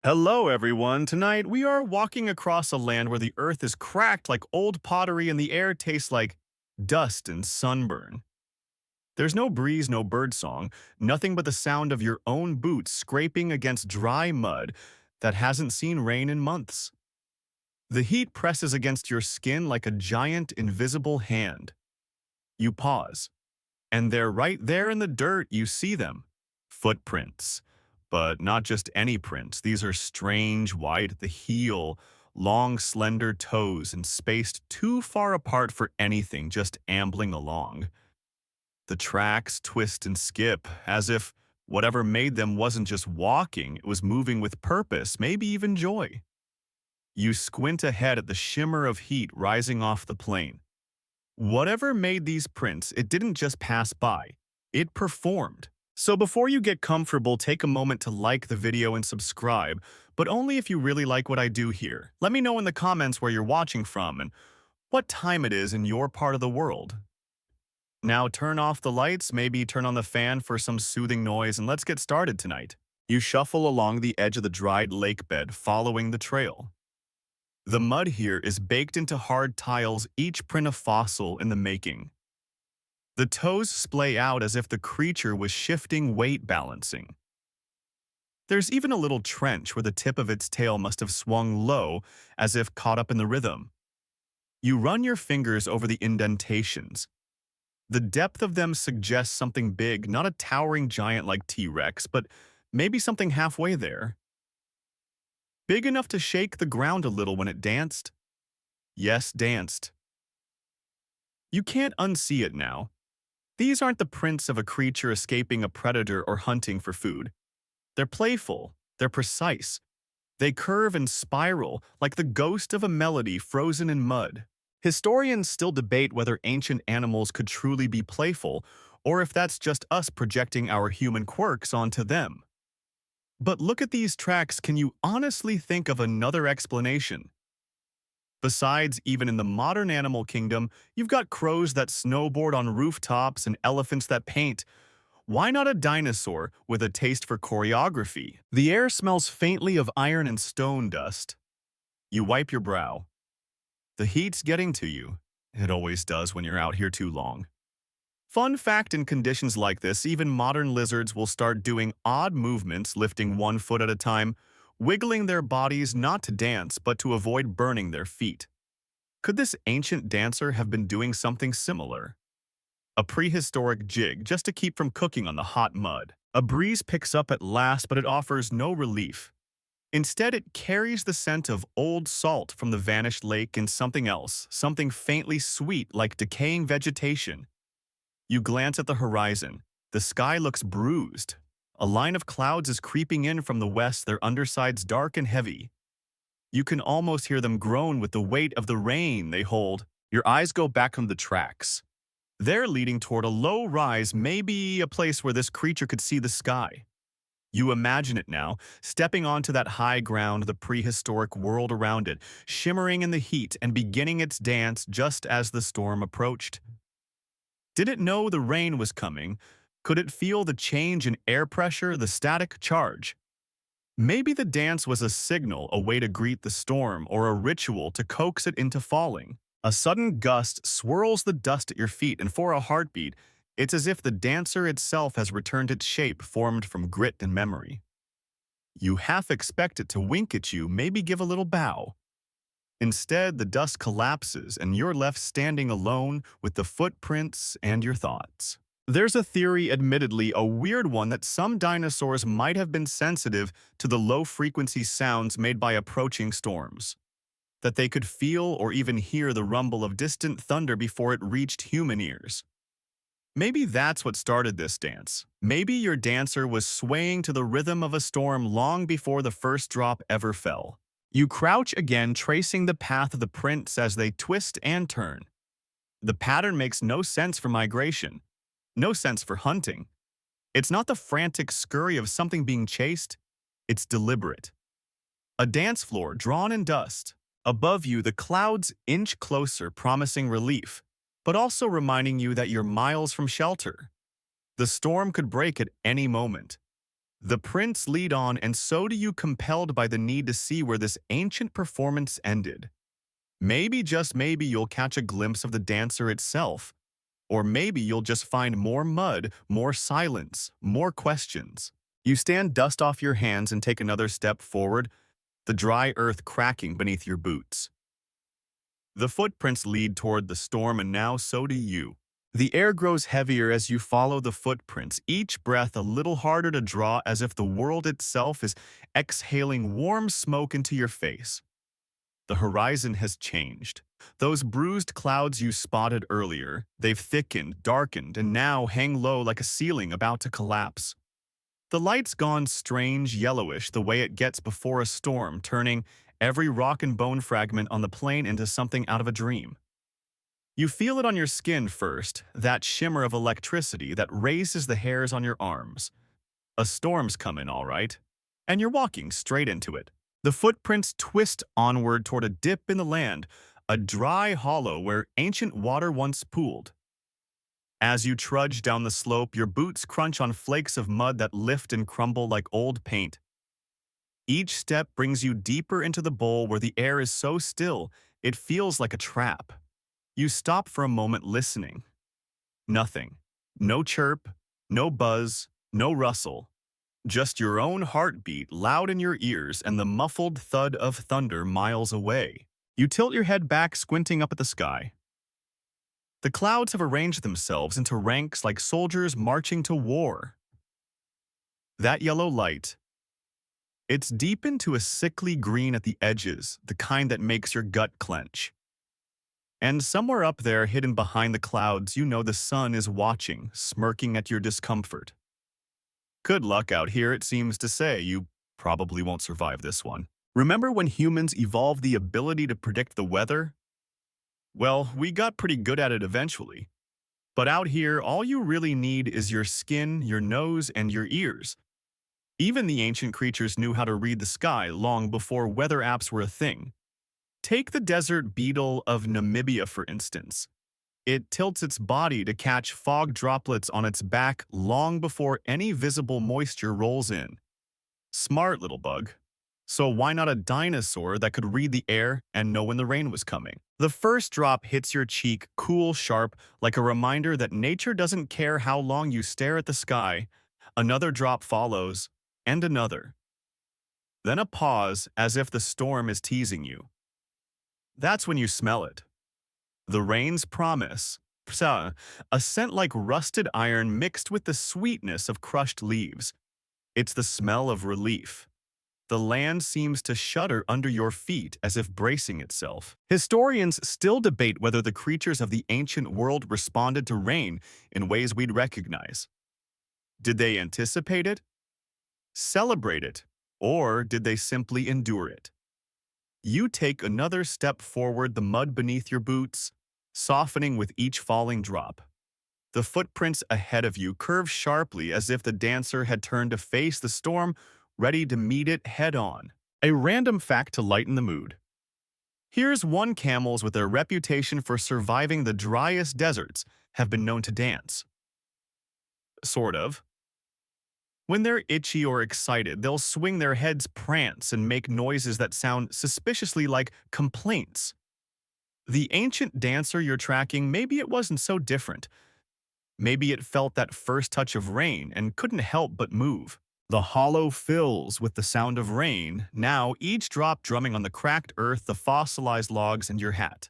Hello, everyone. Tonight we are walking across a land where the earth is cracked like old pottery and the air tastes like dust and sunburn. There's no breeze, no birdsong, nothing but the sound of your own boots scraping against dry mud that hasn't seen rain in months. The heat presses against your skin like a giant invisible hand. You pause, and they're right there in the dirt. You see them. Footprints. But not just any prints. These are strange, wide at the heel, long, slender toes, and spaced too far apart for anything just ambling along. The tracks twist and skip, as if whatever made them wasn't just walking, it was moving with purpose, maybe even joy. You squint ahead at the shimmer of heat rising off the plain. Whatever made these prints, it didn't just pass by, it performed. So before you get comfortable, take a moment to like the video and subscribe, but only if you really like what I do here. Let me know in the comments where you're watching from and what time it is in your part of the world. Now turn off the lights, maybe turn on the fan for some soothing noise, and let's get started tonight. You shuffle along the edge of the dried lake bed, following the trail. The mud here is baked into hard tiles, each print a fossil in the making. The toes splay out as if the creature was shifting weight balancing. There's even a little trench where the tip of its tail must have swung low, as if caught up in the rhythm. You run your fingers over the indentations. The depth of them suggests something big, not a towering giant like T-Rex, but maybe something halfway there. Big enough to shake the ground a little when it danced? Yes, danced. You can't unsee it now. These aren't the prints of a creature escaping a predator or hunting for food. They're playful, they're precise. They curve and spiral like the ghost of a melody frozen in mud. Historians still debate whether ancient animals could truly be playful, or if that's just us projecting our human quirks onto them. But look at these tracks, can you honestly think of another explanation? Besides, even in the modern animal kingdom, you've got crows that snowboard on rooftops and elephants that paint. Why not a dinosaur with a taste for choreography? The air smells faintly of iron and stone dust. You wipe your brow. The heat's getting to you. It always does when you're out here too long. Fun fact, in conditions like this, even modern lizards will start doing odd movements, lifting one foot at a time, wiggling their bodies not to dance but to avoid burning their feet. Could this ancient dancer have been doing something similar? A prehistoric jig just to keep from cooking on the hot mud. A breeze picks up at last, but it offers no relief. Instead, it carries the scent of old salt from the vanished lake and something else, something faintly sweet like decaying vegetation. You glance at the horizon. The sky looks bruised. A line of clouds is creeping in from the west, their undersides dark and heavy. You can almost hear them groan with the weight of the rain they hold. Your eyes go back on the tracks. They're leading toward a low rise, maybe a place where this creature could see the sky. You imagine it now, stepping onto that high ground, the prehistoric world around it, shimmering in the heat and beginning its dance just as the storm approached. Did it know the rain was coming? Could it feel the change in air pressure, the static charge? Maybe the dance was a signal, a way to greet the storm, or a ritual to coax it into falling. A sudden gust swirls the dust at your feet, and for a heartbeat, it's as if the dancer itself has returned its shape formed from grit and memory. You half expect it to wink at you, maybe give a little bow. Instead, the dust collapses and you're left standing alone with the footprints and your thoughts. There's a theory, admittedly a weird one, that some dinosaurs might have been sensitive to the low-frequency sounds made by approaching storms. That they could feel or even hear the rumble of distant thunder before it reached human ears. Maybe that's what started this dance. Maybe your dancer was swaying to the rhythm of a storm long before the first drop ever fell. You crouch again, tracing the path of the prints as they twist and turn. The pattern makes no sense for migration, no sense for hunting. It's not the frantic scurry of something being chased, it's deliberate. A dance floor drawn in dust. Above you, the clouds inch closer, promising relief, but also reminding you that you're miles from shelter. The storm could break at any moment. The prints lead on, and so do you, compelled by the need to see where this ancient performance ended. Maybe, just maybe, you'll catch a glimpse of the dancer itself. Or maybe you'll just find more mud, more silence, more questions. You stand, dust off your hands, and take another step forward, the dry earth cracking beneath your boots. The footprints lead toward the storm, and now so do you. The air grows heavier as you follow the footprints, each breath a little harder to draw, as if the world itself is exhaling warm smoke into your face. The horizon has changed. Those bruised clouds you spotted earlier, they've thickened, darkened, and now hang low like a ceiling about to collapse. The light's gone strange yellowish the way it gets before a storm, turning every rock and bone fragment on the plain into something out of a dream. You feel it on your skin first, that shimmer of electricity that raises the hairs on your arms. A storm's coming, all right, and you're walking straight into it. The footprints twist onward toward a dip in the land, a dry hollow where ancient water once pooled. As you trudge down the slope, your boots crunch on flakes of mud that lift and crumble like old paint. Each step brings you deeper into the bowl where the air is so still, it feels like a trap. You stop for a moment, listening. Nothing. No chirp, no buzz, no rustle. Just your own heartbeat loud in your ears and the muffled thud of thunder miles away. You tilt your head back, squinting up at the sky. The clouds have arranged themselves into ranks like soldiers marching to war. That yellow light, it's deepened to a sickly green at the edges, the kind that makes your gut clench. And somewhere up there, hidden behind the clouds, you know the sun is watching, smirking at your discomfort. Good luck out here, it seems to say. You probably won't survive this one. Remember when humans evolved the ability to predict the weather? Well, we got pretty good at it eventually. But out here, all you really need is your skin, your nose, and your ears. Even the ancient creatures knew how to read the sky long before weather apps were a thing. Take the desert beetle of Namibia, for instance. It tilts its body to catch fog droplets on its back long before any visible moisture rolls in. Smart little bug. So why not a dinosaur that could read the air and know when the rain was coming? The first drop hits your cheek, cool, sharp, like a reminder that nature doesn't care how long you stare at the sky. Another drop follows, and another. Then a pause, as if the storm is teasing you. That's when you smell it. The rain's promise, a scent like rusted iron mixed with the sweetness of crushed leaves. It's the smell of relief. The land seems to shudder under your feet as if bracing itself. Historians still debate whether the creatures of the ancient world responded to rain in ways we'd recognize. Did they anticipate it, celebrate it, or did they simply endure it? You take another step forward, the mud beneath your boots softening with each falling drop. The footprints ahead of you curve sharply as if the dancer had turned to face the storm, ready to meet it head-on. A random fact to lighten the mood. Here's one: camels, with their reputation for surviving the driest deserts, have been known to dance. Sort of. When they're itchy or excited, they'll swing their heads, prance, and make noises that sound suspiciously like complaints. The ancient dancer you're tracking, maybe it wasn't so different. Maybe it felt that first touch of rain and couldn't help but move. The hollow fills with the sound of rain, now each drop drumming on the cracked earth, the fossilized logs, and your hat.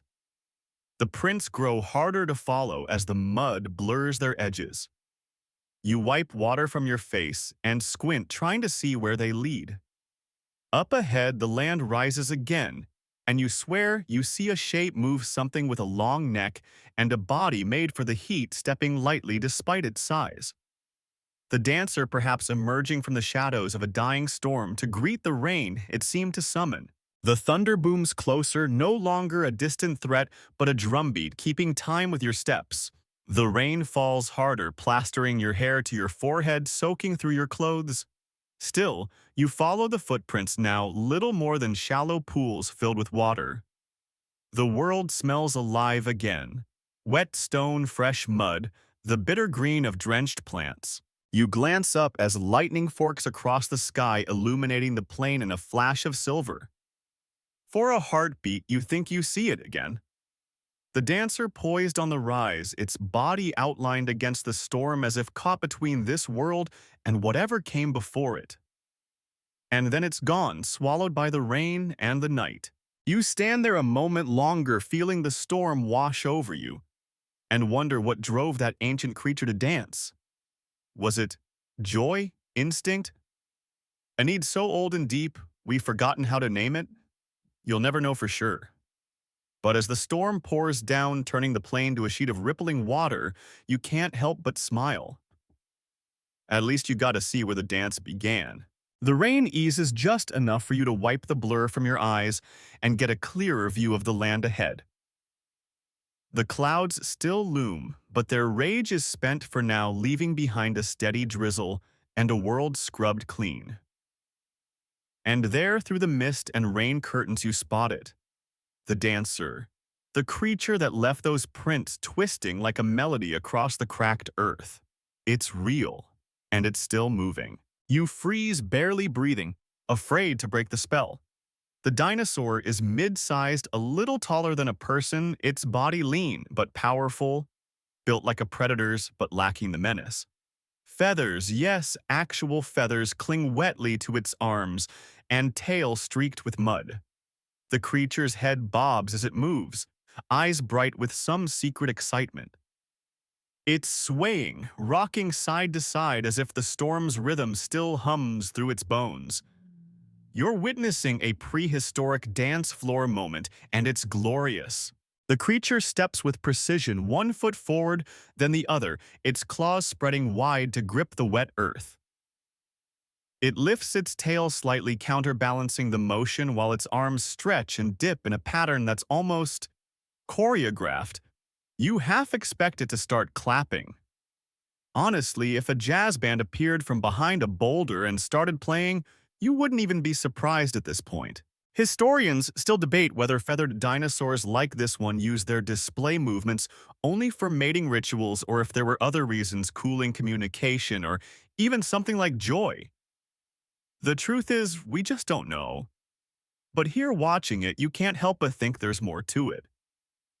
The prints grow harder to follow as the mud blurs their edges. You wipe water from your face and squint, trying to see where they lead. Up ahead, the land rises again, and you swear you see a shape move, something with a long neck and a body made for the heat, stepping lightly despite its size. The dancer, perhaps emerging from the shadows of a dying storm to greet the rain it seemed to summon. The thunder booms closer, no longer a distant threat, but a drumbeat keeping time with your steps. The rain falls harder, plastering your hair to your forehead, soaking through your clothes. Still, you follow the footprints, now little more than shallow pools filled with water. The world smells alive again. Wet stone, fresh mud, the bitter green of drenched plants. You glance up as lightning forks across the sky, illuminating the plain in a flash of silver. For a heartbeat, you think you see it again. The dancer poised on the rise, its body outlined against the storm as if caught between this world and whatever came before it. And then it's gone, swallowed by the rain and the night. You stand there a moment longer, feeling the storm wash over you, and wonder what drove that ancient creature to dance. Was it joy, instinct, a need so old and deep we've forgotten how to name it? You'll never know for sure. But as the storm pours down, turning the plain to a sheet of rippling water, you can't help but smile. At least you got to see where the dance began. The rain eases just enough for you to wipe the blur from your eyes and get a clearer view of the land ahead. The clouds still loom, but their rage is spent for now, leaving behind a steady drizzle and a world scrubbed clean. And there, through the mist and rain curtains, you spot it. The dancer, the creature that left those prints twisting like a melody across the cracked earth. It's real, and it's still moving. You freeze, barely breathing, afraid to break the spell. The dinosaur is mid-sized, a little taller than a person, its body lean but powerful, built like a predator's but lacking the menace. Feathers, yes, actual feathers, cling wetly to its arms, and tail streaked with mud. The creature's head bobs as it moves, eyes bright with some secret excitement. It's swaying, rocking side to side as if the storm's rhythm still hums through its bones. You're witnessing a prehistoric dance floor moment, and it's glorious. The creature steps with precision, one foot forward, then the other, its claws spreading wide to grip the wet earth. It lifts its tail slightly, counterbalancing the motion while its arms stretch and dip in a pattern that's almost choreographed. You half expect it to start clapping. Honestly, if a jazz band appeared from behind a boulder and started playing, you wouldn't even be surprised at this point. Historians still debate whether feathered dinosaurs like this one use their display movements only for mating rituals or if there were other reasons, cooling communication or even something like joy. The truth is, we just don't know. But here watching it, you can't help but think there's more to it.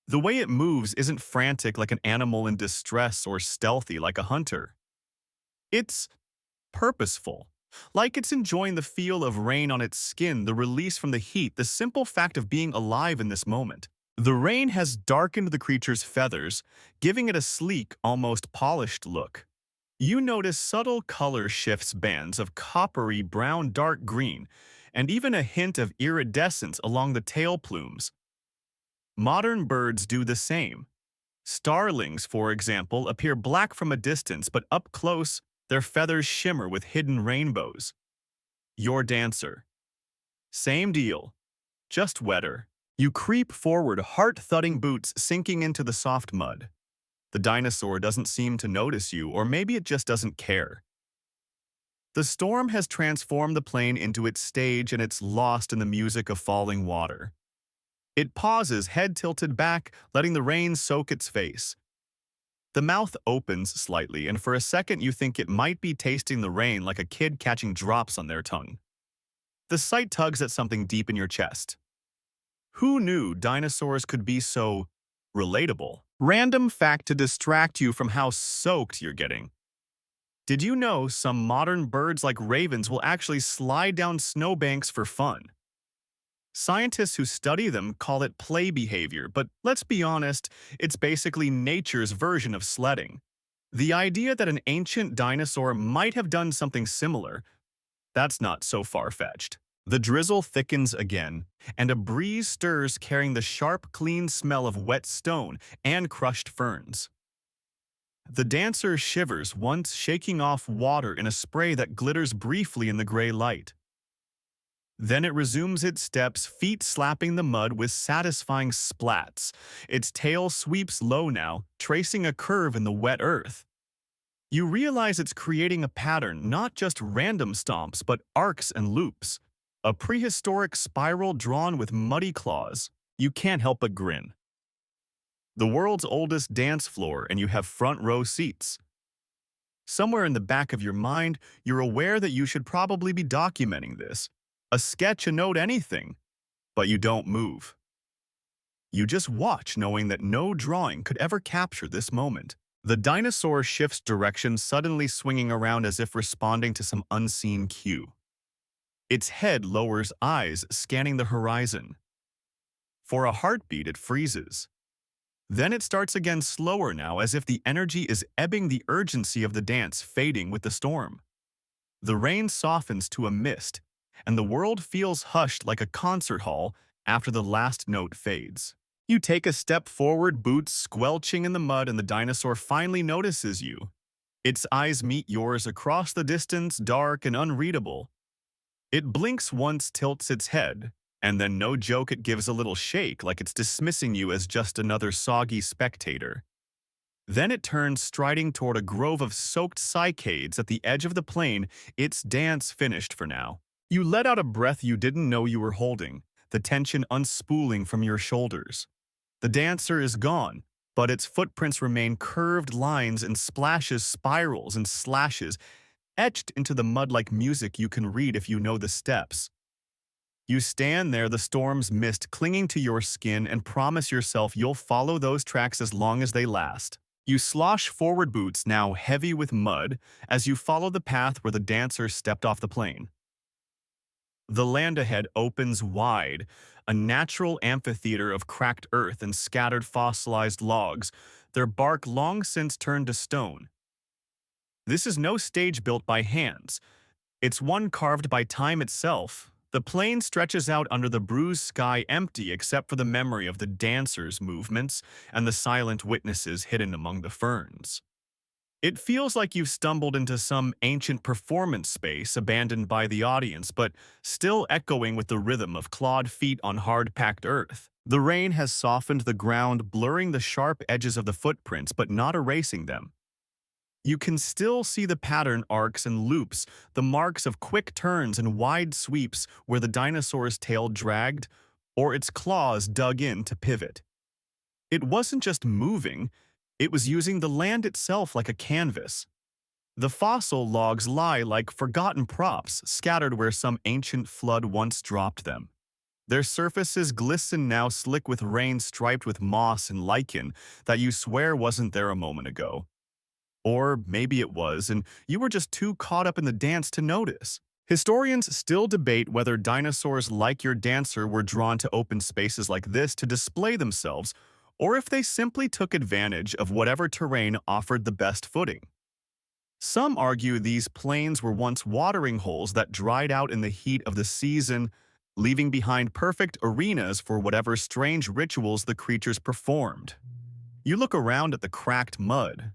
The way it moves isn't frantic like an animal in distress or stealthy like a hunter. It's purposeful, like it's enjoying the feel of rain on its skin, the release from the heat, the simple fact of being alive in this moment. The rain has darkened the creature's feathers, giving it a sleek, almost polished look. You notice subtle color shifts, bands of coppery brown, dark green, and even a hint of iridescence along the tail plumes. Modern birds do the same. Starlings, for example, appear black from a distance, but up close, their feathers shimmer with hidden rainbows. Your dancer. Same deal, just wetter. You creep forward, heart-thudding boots sinking into the soft mud. The dinosaur doesn't seem to notice you, or maybe it just doesn't care. The storm has transformed the plain into its stage, and it's lost in the music of falling water. It pauses, head tilted back, letting the rain soak its face. The mouth opens slightly, and for a second you think it might be tasting the rain like a kid catching drops on their tongue. The sight tugs at something deep in your chest. Who knew dinosaurs could be so relatable? Random fact to distract you from how soaked you're getting. Did you know some modern birds like ravens will actually slide down snowbanks for fun? Scientists who study them call it play behavior, but let's be honest, it's basically nature's version of sledding. The idea that an ancient dinosaur might have done something similar, that's not so far-fetched. The drizzle thickens again, and a breeze stirs, carrying the sharp, clean smell of wet stone and crushed ferns. The dancer shivers, once shaking off water in a spray that glitters briefly in the gray light. Then it resumes its steps, feet slapping the mud with satisfying splats. Its tail sweeps low now, tracing a curve in the wet earth. You realize it's creating a pattern, not just random stomps, but arcs and loops. A prehistoric spiral drawn with muddy claws. You can't help but grin. The world's oldest dance floor, and you have front row seats. Somewhere in the back of your mind, you're aware that you should probably be documenting this. A sketch, a note, anything. But you don't move. You just watch, knowing that no drawing could ever capture this moment. The dinosaur shifts direction, suddenly swinging around as if responding to some unseen cue. Its head lowers, eyes scanning the horizon. For a heartbeat, it freezes. Then it starts again, slower now, as if the energy is ebbing, the urgency of the dance fading with the storm. The rain softens to a mist, and the world feels hushed like a concert hall after the last note fades. You take a step forward, boots squelching in the mud, and the dinosaur finally notices you. Its eyes meet yours across the distance, dark and unreadable. It blinks once, tilts its head, and then, no joke, it gives a little shake, like it's dismissing you as just another soggy spectator. Then it turns, striding toward a grove of soaked cycads at the edge of the plain, its dance finished for now. You let out a breath you didn't know you were holding, the tension unspooling from your shoulders. The dancer is gone, but its footprints remain, curved lines and splashes, spirals and slashes, etched into the mud like music you can read if you know the steps. You stand there, the storm's mist clinging to your skin, and promise yourself you'll follow those tracks as long as they last. You slosh forward, boots now heavy with mud, as you follow the path where the dancer stepped off the plain. The land ahead opens wide, a natural amphitheater of cracked earth and scattered fossilized logs, their bark long since turned to stone. This is no stage built by hands. It's one carved by time itself. The plain stretches out under the bruised sky, empty except for the memory of the dancers' movements and the silent witnesses hidden among the ferns. It feels like you've stumbled into some ancient performance space abandoned by the audience, but still echoing with the rhythm of clawed feet on hard-packed earth. The rain has softened the ground, blurring the sharp edges of the footprints but not erasing them. You can still see the pattern arcs and loops, the marks of quick turns and wide sweeps where the dinosaur's tail dragged or its claws dug in to pivot. It wasn't just moving, it was using the land itself like a canvas. The fossil logs lie like forgotten props, scattered where some ancient flood once dropped them. Their surfaces glisten now, slick with rain, striped with moss and lichen that you swear wasn't there a moment ago. Or maybe it was, and you were just too caught up in the dance to notice. Historians still debate whether dinosaurs like your dancer were drawn to open spaces like this to display themselves, or if they simply took advantage of whatever terrain offered the best footing. Some argue these plains were once watering holes that dried out in the heat of the season, leaving behind perfect arenas for whatever strange rituals the creatures performed. You look around at the cracked mud,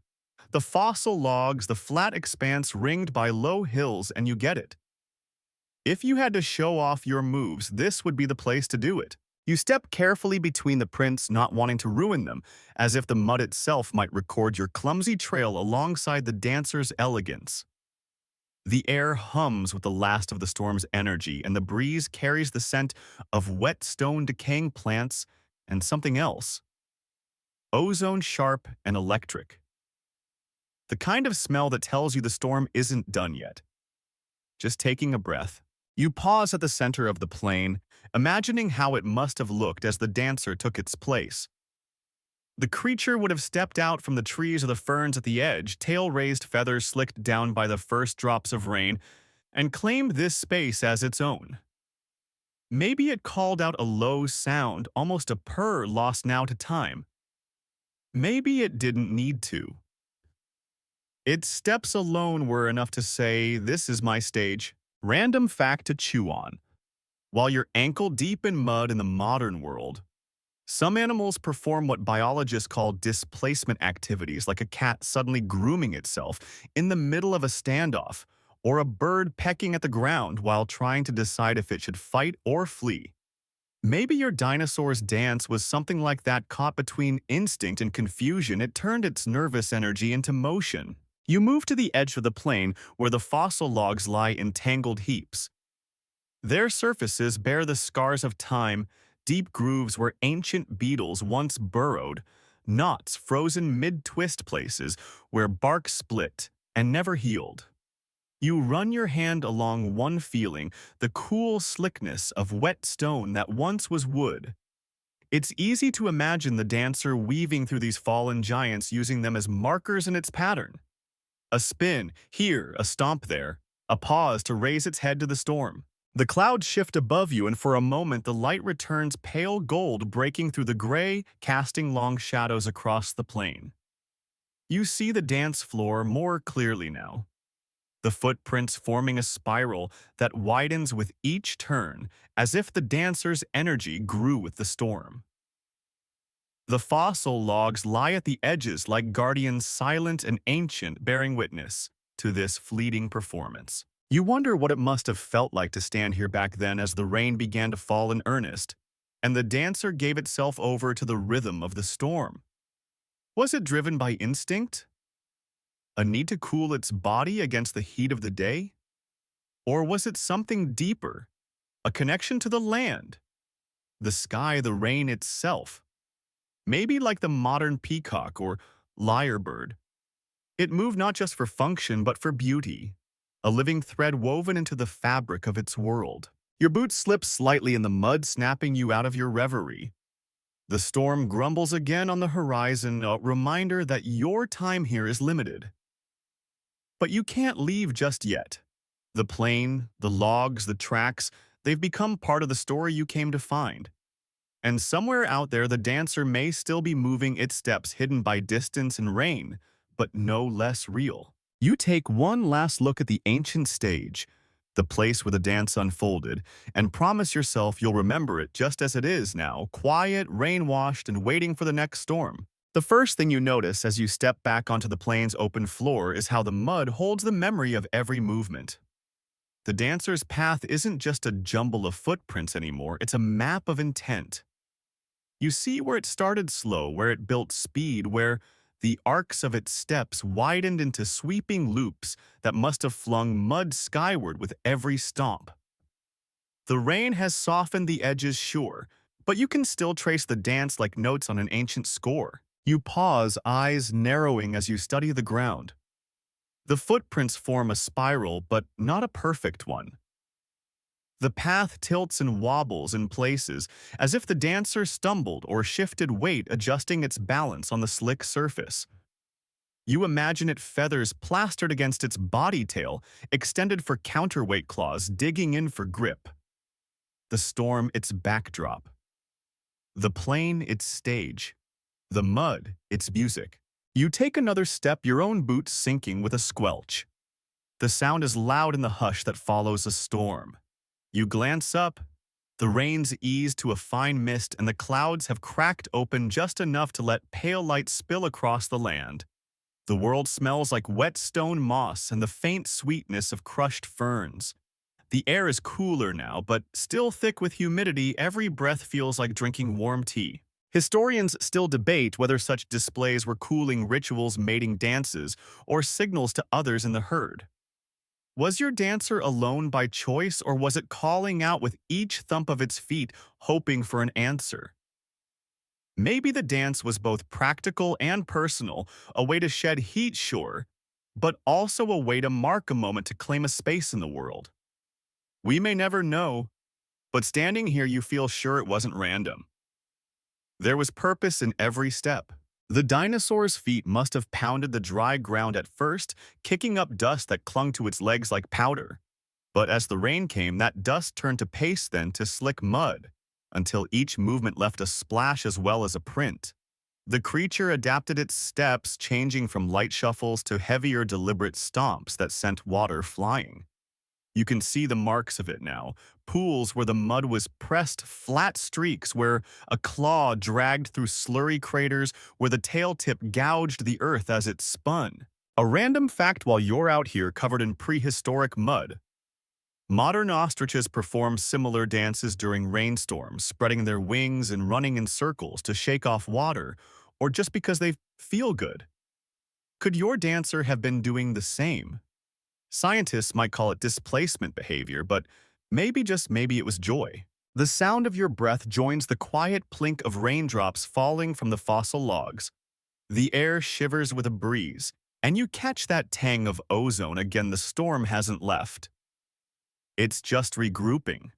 the fossil logs, the flat expanse ringed by low hills, and you get it. If you had to show off your moves, this would be the place to do it. You step carefully between the prints, not wanting to ruin them, as if the mud itself might record your clumsy trail alongside the dancer's elegance. The air hums with the last of the storm's energy, and the breeze carries the scent of wet stone, decaying plants, and something else. Ozone, sharp and electric. The kind of smell that tells you the storm isn't done yet. Just taking a breath, you pause at the center of the plain, imagining how it must have looked as the dancer took its place. The creature would have stepped out from the trees or the ferns at the edge, tail raised, feathers slicked down by the first drops of rain, and claimed this space as its own. Maybe it called out a low sound, almost a purr lost now to time. Maybe it didn't need to. Its steps alone were enough to say, "This is my stage." Random fact to chew on. While you're ankle-deep in mud in the modern world, some animals perform what biologists call displacement activities, like a cat suddenly grooming itself in the middle of a standoff, or a bird pecking at the ground while trying to decide if it should fight or flee. Maybe your dinosaur's dance was something like that, caught between instinct and confusion. It turned its nervous energy into motion. You move to the edge of the plain where the fossil logs lie in tangled heaps. Their surfaces bear the scars of time, deep grooves where ancient beetles once burrowed, knots frozen mid-twist, places where bark split and never healed. You run your hand along one feeling, the cool slickness of wet stone that once was wood. It's easy to imagine the dancer weaving through these fallen giants using them as markers in its pattern. A spin here, a stomp there, a pause to raise its head to the storm. The clouds shift above you, and for a moment the light returns pale gold breaking through the gray, casting long shadows across the plain. You see the dance floor more clearly now, the footprints forming a spiral that widens with each turn, as if the dancer's energy grew with the storm. The fossil logs lie at the edges like guardians silent and ancient bearing witness to this fleeting performance. You wonder what it must have felt like to stand here back then as the rain began to fall in earnest, and the dancer gave itself over to the rhythm of the storm. Was it driven by instinct? A need to cool its body against the heat of the day? Or was it something deeper, a connection to the land, the sky, the rain itself? Maybe like the modern peacock or lyrebird. It moved not just for function but for beauty, a living thread woven into the fabric of its world. Your boot slips slightly in the mud, snapping you out of your reverie. The storm grumbles again on the horizon, a reminder that your time here is limited. But you can't leave just yet. The plane, the logs, the tracks, they've become part of the story you came to find. And somewhere out there, the dancer may still be moving its steps hidden by distance and rain, but no less real. You take one last look at the ancient stage, the place where the dance unfolded, and promise yourself you'll remember it just as it is now, quiet, rain-washed, and waiting for the next storm. The first thing you notice as you step back onto the plane's open floor is how the mud holds the memory of every movement. The dancer's path isn't just a jumble of footprints anymore, it's a map of intent. You see where it started slow, where it built speed, where the arcs of its steps widened into sweeping loops that must have flung mud skyward with every stomp. The rain has softened the edges, sure, but you can still trace the dance like notes on an ancient score. You pause, eyes narrowing as you study the ground. The footprints form a spiral, but not a perfect one. The path tilts and wobbles in places, as if the dancer stumbled or shifted weight, adjusting its balance on the slick surface. You imagine it feathers plastered against its body tail, extended for counterweight claws digging in for grip. The storm, its backdrop. The plain, its stage. The mud, its music. You take another step, your own boots sinking with a squelch. The sound is loud in the hush that follows a storm. You glance up. The rain's eased to a fine mist, and the clouds have cracked open just enough to let pale light spill across the land. The world smells like wet stone moss and the faint sweetness of crushed ferns. The air is cooler now, but still thick with humidity. Every breath feels like drinking warm tea. Historians still debate whether such displays were cooling rituals, mating dances, or signals to others in the herd. Was your dancer alone by choice, or was it calling out with each thump of its feet, hoping for an answer? Maybe the dance was both practical and personal, a way to shed heat, sure, but also a way to mark a moment, to claim a space in the world. We may never know, but standing here you feel sure it wasn't random. There was purpose in every step. The dinosaur's feet must have pounded the dry ground at first, kicking up dust that clung to its legs like powder. But as the rain came, that dust turned to paste, then to slick mud, until each movement left a splash as well as a print. The creature adapted its steps, changing from light shuffles to heavier, deliberate stomps that sent water flying. You can see the marks of it now, pools where the mud was pressed, flat streaks where a claw dragged through slurry craters, where the tail tip gouged the earth as it spun. A random fact while you're out here covered in prehistoric mud. Modern ostriches perform similar dances during rainstorms, spreading their wings and running in circles to shake off water, or just because they feel good. Could your dancer have been doing the same? Scientists might call it displacement behavior, but maybe, just maybe, it was joy. The sound of your breath joins the quiet plink of raindrops falling from the fossil logs. The air shivers with a breeze, and you catch that tang of ozone again the storm hasn't left. It's just regrouping.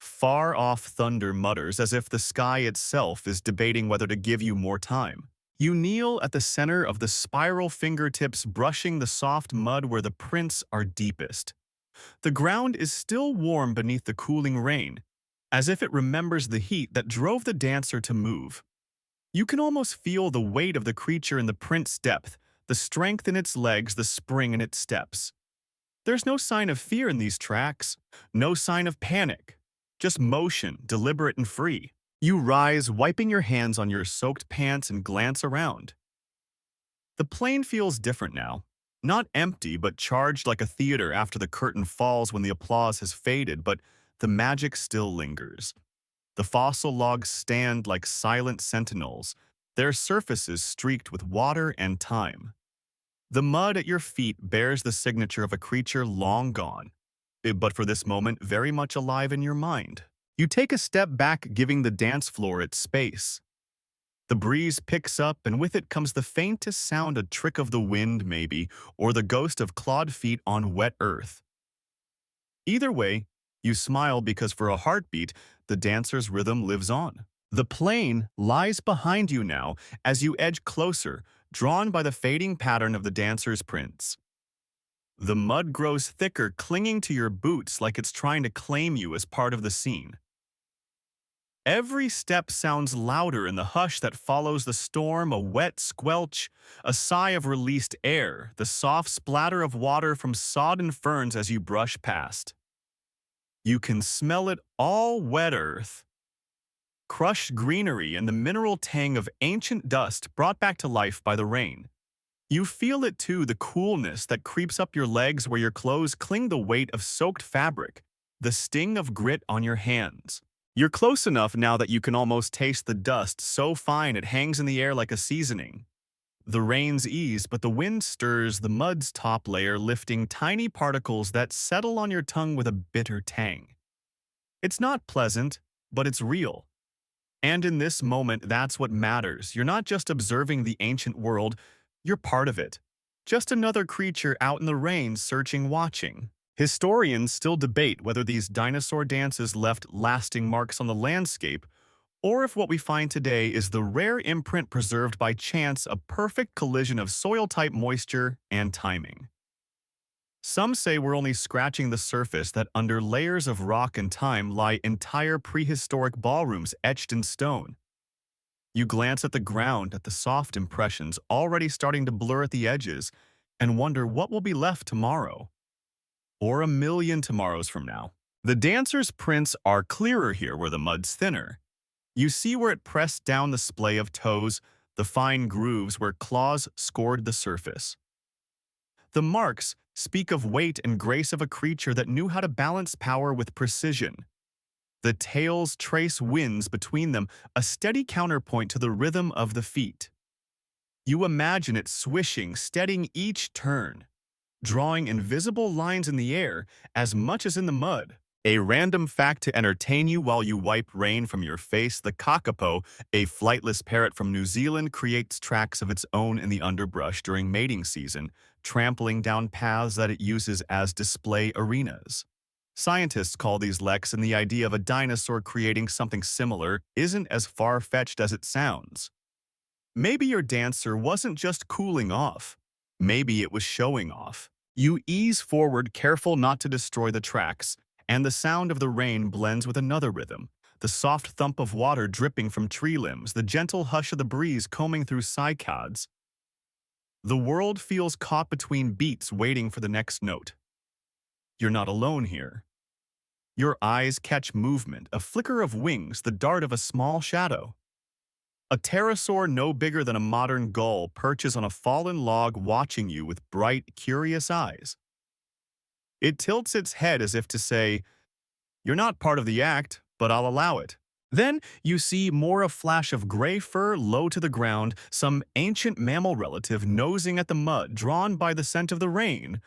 Far-off thunder mutters as if the sky itself is debating whether to give you more time. You kneel at the center of the spiral fingertips brushing the soft mud where the prints are deepest. The ground is still warm beneath the cooling rain, as if it remembers the heat that drove the dancer to move. You can almost feel the weight of the creature in the print's depth, the strength in its legs, the spring in its steps. There's no sign of fear in these tracks, no sign of panic, just motion, deliberate and free. You rise, wiping your hands on your soaked pants and glance around. The plane feels different now. Not empty, but charged like a theater after the curtain falls when the applause has faded, but the magic still lingers. The fossil logs stand like silent sentinels, their surfaces streaked with water and time. The mud at your feet bears the signature of a creature long gone, but for this moment very much alive in your mind. You take a step back, giving the dance floor its space. The breeze picks up, and with it comes the faintest sound, a trick of the wind maybe, or the ghost of clawed feet on wet earth. Either way, you smile because for a heartbeat, the dancer's rhythm lives on. The plane lies behind you now as you edge closer, drawn by the fading pattern of the dancer's prints. The mud grows thicker, clinging to your boots like it's trying to claim you as part of the scene. Every step sounds louder in the hush that follows the storm, a wet squelch, a sigh of released air, the soft splatter of water from sodden ferns as you brush past. You can smell it all, wet earth, crushed greenery, and the mineral tang of ancient dust brought back to life by the rain. You feel it too, the coolness that creeps up your legs where your clothes cling, the weight of soaked fabric, the sting of grit on your hands. You're close enough now that you can almost taste the dust, so fine it hangs in the air like a seasoning. The rains ease, but the wind stirs the mud's top layer, lifting tiny particles that settle on your tongue with a bitter tang. It's not pleasant, but it's real. And in this moment, that's what matters. You're not just observing the ancient world, you're part of it. Just another creature out in the rain, searching, watching. Historians still debate whether these dinosaur dances left lasting marks on the landscape, or if what we find today is the rare imprint preserved by chance, a perfect collision of soil-type, moisture, and timing. Some say we're only scratching the surface, that under layers of rock and time lie entire prehistoric ballrooms etched in stone. You glance at the ground, at the soft impressions already starting to blur at the edges, and wonder what will be left tomorrow. Or a million tomorrows from now. The dancer's prints are clearer here where the mud's thinner. You see where it pressed down the splay of toes, the fine grooves where claws scored the surface. The marks speak of weight and grace of a creature that knew how to balance power with precision. The tails trace winds between them, a steady counterpoint to the rhythm of the feet. You imagine it swishing, steadying each turn, drawing invisible lines in the air as much as in the mud. A random fact to entertain you while you wipe rain from your face: the kakapo, a flightless parrot from New Zealand, creates tracks of its own in the underbrush during mating season, trampling down paths that it uses as display arenas. Scientists call these leks, and the idea of a dinosaur creating something similar isn't as far-fetched as it sounds. Maybe your dancer wasn't just cooling off. Maybe it was showing off. You ease forward, careful not to destroy the tracks, and the sound of the rain blends with another rhythm, the soft thump of water dripping from tree limbs, the gentle hush of the breeze combing through cycads. The world feels caught between beats, waiting for the next note. You're not alone here. Your eyes catch movement, a flicker of wings, the dart of a small shadow. A pterosaur no bigger than a modern gull perches on a fallen log, watching you with bright, curious eyes. It tilts its head as if to say, "You're not part of the act, but I'll allow it." Then you see more, a flash of gray fur low to the ground, some ancient mammal relative nosing at the mud, drawn by the scent of the rain,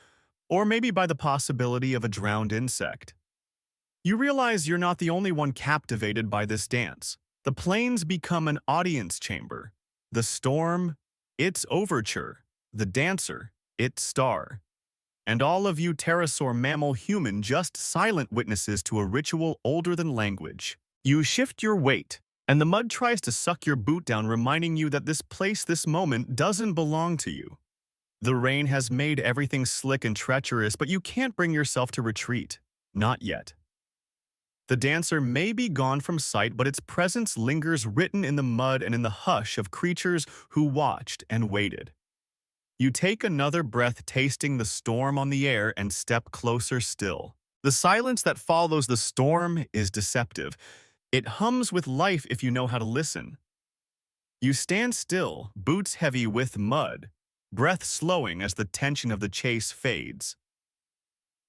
or maybe by the possibility of a drowned insect. You realize you're not the only one captivated by this dance. The plains become an audience chamber. The storm, its overture. the dancer, its star. And all of you pterosaur mammal human just silent witnesses to a ritual older than language. You shift your weight, and the mud tries to suck your boot down, reminding you that this place, this moment, doesn't belong to you. The rain has made everything slick and treacherous, but you can't bring yourself to retreat. Not yet. The dancer may be gone from sight, but its presence lingers written in the mud and in the hush of creatures who watched and waited. You take another breath, tasting the storm on the air, and step closer still. The silence that follows the storm is deceptive. It hums with life if you know how to listen. You stand still, boots heavy with mud, breath slowing as the tension of the chase fades.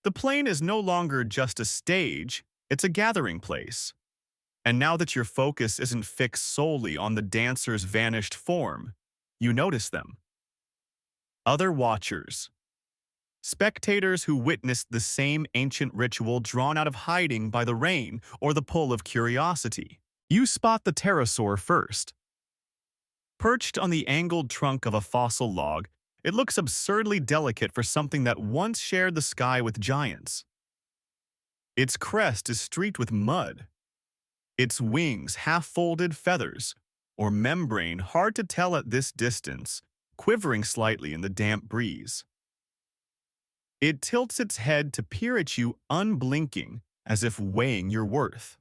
The plain is no longer just a stage, it's a gathering place. And now that your focus isn't fixed solely on the dancer's vanished form, you notice them. Other watchers. Spectators who witnessed the same ancient ritual drawn out of hiding by the rain or the pull of curiosity. You spot the pterosaur first. Perched on the angled trunk of a fossil log, it looks absurdly delicate for something that once shared the sky with giants. Its crest is streaked with mud. Its wings half-folded feathers, or membrane hard to tell at this distance, quivering slightly in the damp breeze. It tilts its head to peer at you unblinking, as if weighing your worth.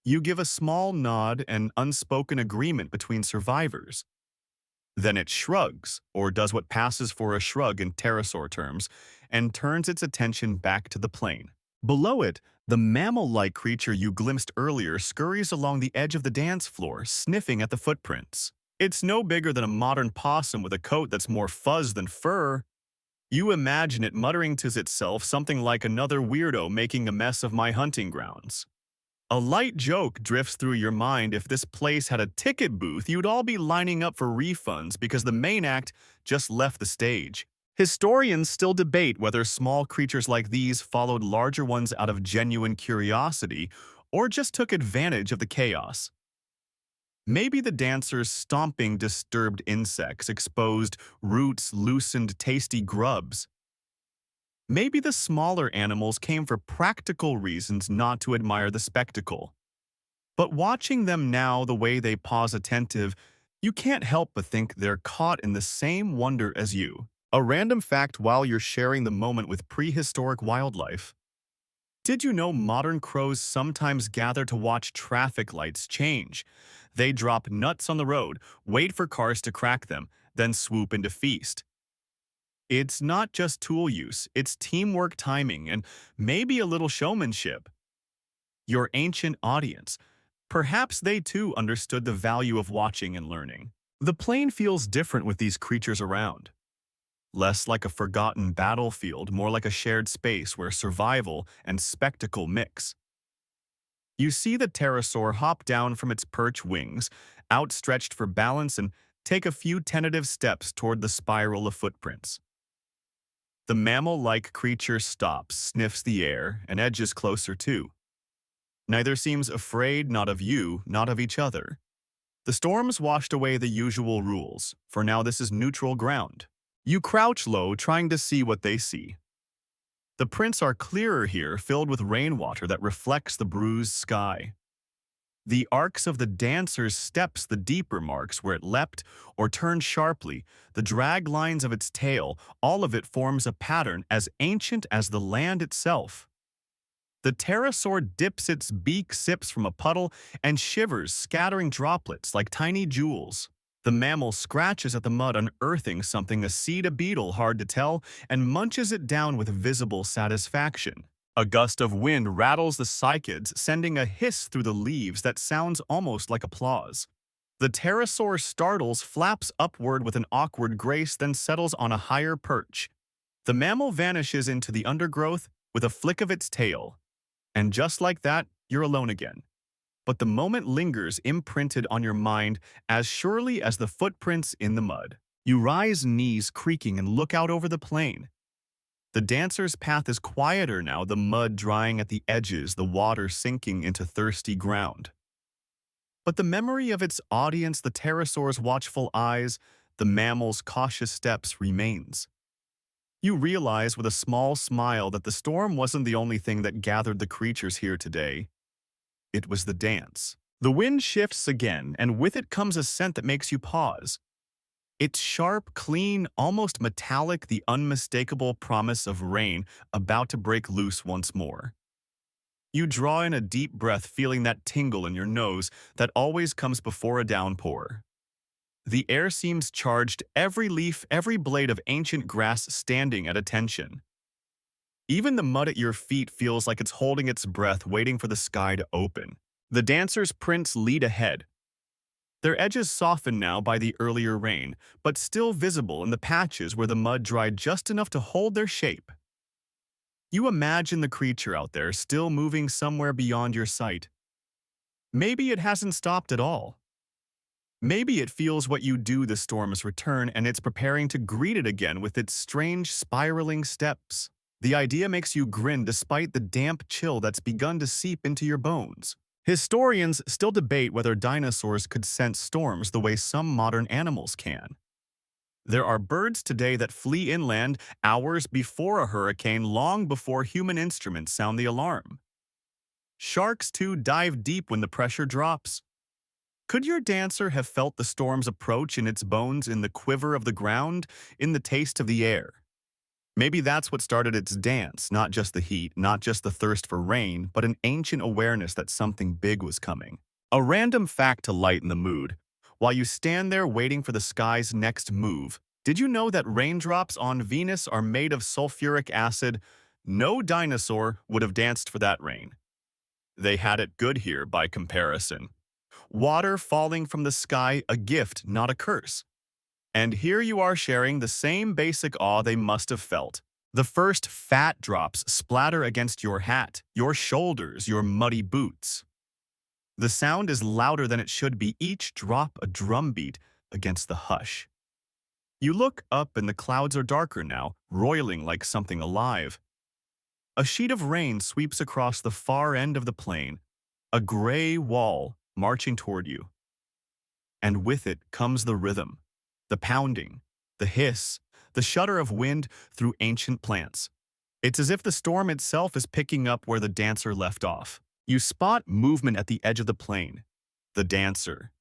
You give a small nod and unspoken agreement between survivors. Then it shrugs, or does what passes for a shrug in pterosaur terms, and turns its attention back to the plain. Below it, the mammal-like creature you glimpsed earlier scurries along the edge of the dance floor, sniffing at the footprints. It's no bigger than a modern possum with a coat that's more fuzz than fur. You imagine it muttering to itself something like another weirdo making a mess of my hunting grounds. A light joke drifts through your mind: if this place had a ticket booth, you'd all be lining up for refunds because the main act just left the stage. Historians still debate whether small creatures like these followed larger ones out of genuine curiosity or just took advantage of the chaos. Maybe the dancers stomping disturbed insects, exposed roots, loosened tasty grubs. Maybe the smaller animals came for practical reasons, not to admire the spectacle. But watching them now, the way they pause attentive, you can't help but think they're caught in the same wonder as you. A random fact while you're sharing the moment with prehistoric wildlife. Did you know modern crows sometimes gather to watch traffic lights change? They drop nuts on the road, wait for cars to crack them, then swoop in to feast. It's not just tool use, it's teamwork, timing, and maybe a little showmanship. Your ancient audience, perhaps they too understood the value of watching and learning. The plain feels different with these creatures around. Less like a forgotten battlefield, more like a shared space where survival and spectacle mix. You see the pterosaur hop down from its perch wings, outstretched for balance, and take a few tentative steps toward the spiral of footprints. The mammal-like creature stops, sniffs the air, and edges closer too. Neither seems afraid, not of you, not of each other. The storm's washed away the usual rules. For now, this is neutral ground. You crouch low, trying to see what they see. The prints are clearer here, filled with rainwater that reflects the bruised sky. The arcs of the dancer's steps, the deeper marks where it leapt or turned sharply, the drag lines of its tail, all of it forms a pattern as ancient as the land itself. The pterosaur dips its beak, sips from a puddle, and shivers, scattering droplets like tiny jewels. The mammal scratches at the mud, unearthing something, a seed, a beetle, hard to tell, and munches it down with visible satisfaction. A gust of wind rattles the cycads, sending a hiss through the leaves that sounds almost like applause. The pterosaur startles, flaps upward with an awkward grace, then settles on a higher perch. The mammal vanishes into the undergrowth with a flick of its tail. And just like that, you're alone again. But the moment lingers, imprinted on your mind as surely as the footprints in the mud. You rise, knees creaking, and look out over the plain. The dancer's path is quieter now, the mud drying at the edges, the water sinking into thirsty ground. But the memory of its audience, the pterosaur's watchful eyes, The mammal's cautious steps remains. You realize with a small smile that the storm wasn't the only thing that gathered the creatures here today. It was the dance. The wind shifts again, and with it comes a scent that makes you pause. It's sharp, clean, almost metallic, the unmistakable promise of rain about to break loose once more. You draw in a deep breath, feeling that tingle in your nose that always comes before a downpour. The air seems charged, every leaf, every blade of ancient grass standing at attention. Even the mud at your feet feels like it's holding its breath, waiting for the sky to open. The dancers' prints lead ahead. Their edges soften now by the earlier rain, but still visible in the patches where the mud dried just enough to hold their shape. You imagine the creature out there still moving somewhere beyond your sight. Maybe it hasn't stopped at all. Maybe it feels what you do the storm's return and it's preparing to greet it again with its strange spiraling steps. The idea makes you grin despite the damp chill that's begun to seep into your bones. Historians still debate whether dinosaurs could sense storms the way some modern animals can. There are birds today that flee inland hours before a hurricane, long before human instruments sound the alarm. Sharks, too, dive deep when the pressure drops. Could your dancer have felt the storm's approach in its bones, in the quiver of the ground, in the taste of the air? Maybe that's what started its dance, not just the heat, not just the thirst for rain, but an ancient awareness that something big was coming. A random fact to lighten the mood. While you stand there waiting for the sky's next move, did you know that raindrops on Venus are made of sulfuric acid? No dinosaur would have danced for that rain. They had it good here by comparison. Water falling from the sky, a gift, not a curse. And here you are sharing the same basic awe they must have felt. The first fat drops splatter against your hat, your shoulders, your muddy boots. The sound is louder than it should be, each drop a drumbeat against the hush. You look up and the clouds are darker now, roiling like something alive. A sheet of rain sweeps across the far end of the plain, a gray wall marching toward you. And with it comes the rhythm, the pounding, the hiss, the shudder of wind through ancient plants. It's as if the storm itself is picking up where the dancer left off. You spot movement at the edge of the plain. The dancer.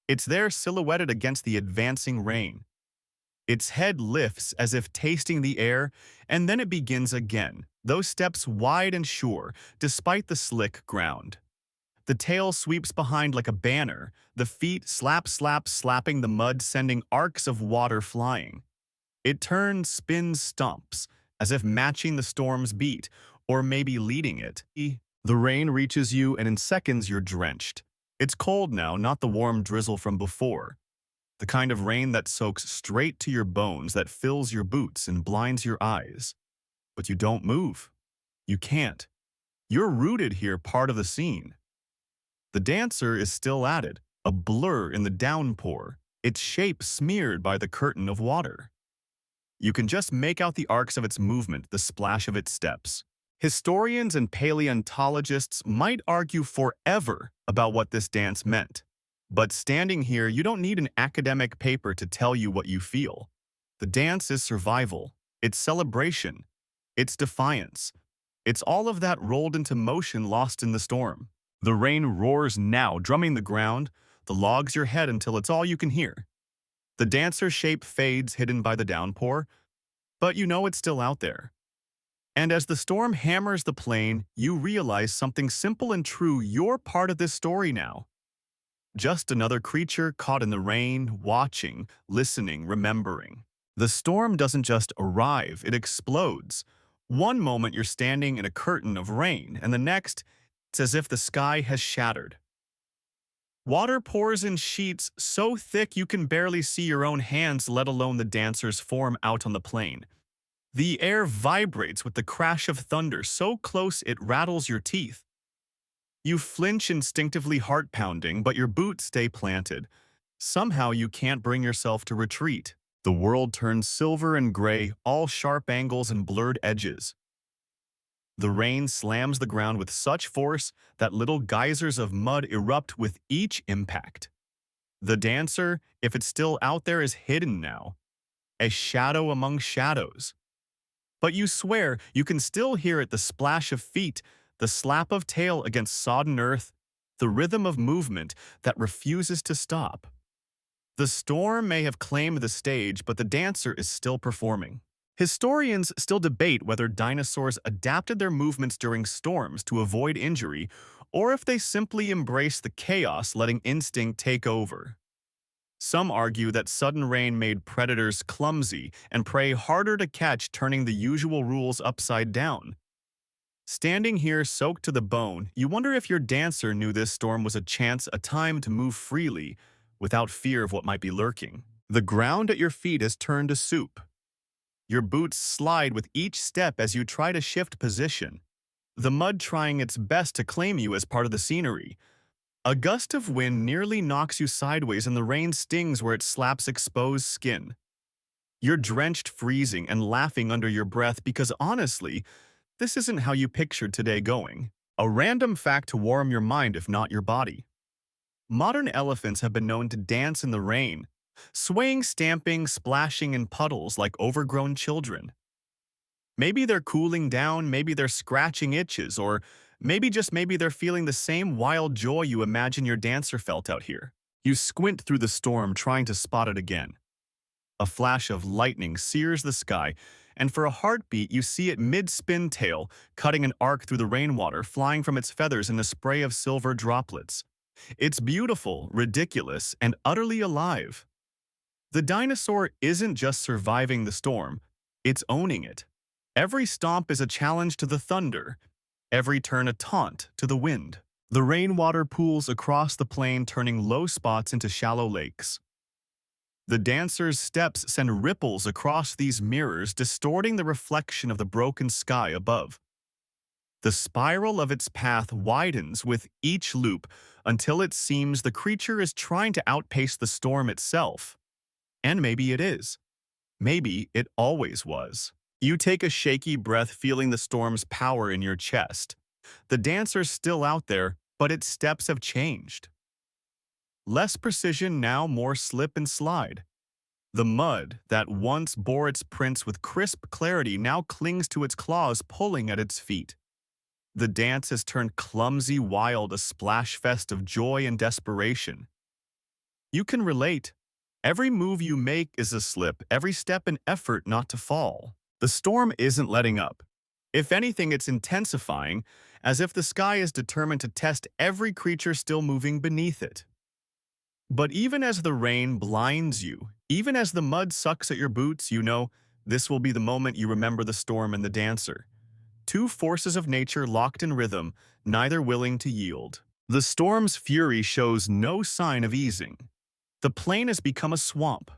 It's there silhouetted against the advancing rain. Its head lifts as if tasting the air, and then it begins again, those steps wide and sure, despite the slick ground. The tail sweeps behind like a banner, the feet slapping the mud, sending arcs of water flying. It turns, spins, stomps, as if matching the storm's beat, or maybe leading it. The rain reaches you, and in seconds you're drenched. It's cold now, not the warm drizzle from before. The kind of rain that soaks straight to your bones, that fills your boots and blinds your eyes. But you don't move. You can't. You're rooted here, part of the scene. The dancer is still at it, a blur in the downpour, its shape smeared by the curtain of water. You can just make out the arcs of its movement, the splash of its steps. Historians and paleontologists might argue forever about what this dance meant. But standing here, you don't need an academic paper to tell you what you feel. The dance is survival, it's celebration, it's defiance. It's all of that rolled into motion, lost in the storm. The rain roars now, drumming the ground, the logs your head until it's all you can hear. The dancer's shape fades, hidden by the downpour, but you know it's still out there. And as the storm hammers the plain, you realize something simple and true: you're part of this story now. Just another creature caught in the rain, watching, listening, remembering. The storm doesn't just arrive, it explodes. One moment you're standing in a curtain of rain, and the next, it's as if the sky has shattered. Water pours in sheets so thick you can barely see your own hands, let alone the dancer's form out on the plain. The air vibrates with the crash of thunder, so close it rattles your teeth. You flinch instinctively, heart pounding, but your boots stay planted. Somehow you can't bring yourself to retreat. The world turns silver and gray, all sharp angles and blurred edges. The rain slams the ground with such force that little geysers of mud erupt with each impact. The dancer, if it's still out there, is hidden now, a shadow among shadows. But you swear you can still hear it, the splash of feet, the slap of tail against sodden earth, the rhythm of movement that refuses to stop. The storm may have claimed the stage, but the dancer is still performing. Historians still debate whether dinosaurs adapted their movements during storms to avoid injury, or if they simply embraced the chaos, letting instinct take over. Some argue that sudden rain made predators clumsy and prey harder to catch, turning the usual rules upside down. Standing here soaked to the bone, you wonder if your dancer knew this storm was a chance, a time to move freely, without fear of what might be lurking. The ground at your feet has turned to soup. Your boots slide with each step as you try to shift position, the mud trying its best to claim you as part of the scenery. A gust of wind nearly knocks you sideways and the rain stings where it slaps exposed skin. You're drenched, freezing, and laughing under your breath because honestly, this isn't how you pictured today going. A random fact to warm your mind if not your body. Modern elephants have been known to dance in the rain, swaying, stamping, splashing in puddles like overgrown children. Maybe they're cooling down, maybe they're scratching itches, or maybe they're feeling the same wild joy you imagine your dancer felt out here. You squint through the storm trying to spot it again. A flash of lightning sears the sky, and for a heartbeat you see it mid-spin tail, cutting an arc through the rainwater, flying from its feathers in a spray of silver droplets. It's beautiful, ridiculous, and utterly alive. The dinosaur isn't just surviving the storm, it's owning it. Every stomp is a challenge to the thunder, every turn a taunt to the wind. The rainwater pools across the plain, turning low spots into shallow lakes. The dancer's steps send ripples across these mirrors, distorting the reflection of the broken sky above. The spiral of its path widens with each loop until it seems the creature is trying to outpace the storm itself. And maybe it is. Maybe it always was. You take a shaky breath, feeling the storm's power in your chest. The dancer's still out there, but its steps have changed. Less precision now, more slip and slide. The mud that once bore its prints with crisp clarity now clings to its claws, pulling at its feet. The dance has turned clumsy, wild, a splash fest of joy and desperation. You can relate. Every move you make is a slip, every step an effort not to fall. The storm isn't letting up. If anything, it's intensifying, as if the sky is determined to test every creature still moving beneath it. But even as the rain blinds you, even as the mud sucks at your boots, you know this will be the moment you remember the storm and the dancer. Two forces of nature locked in rhythm, neither willing to yield. The storm's fury shows no sign of easing. The plain has become a swamp.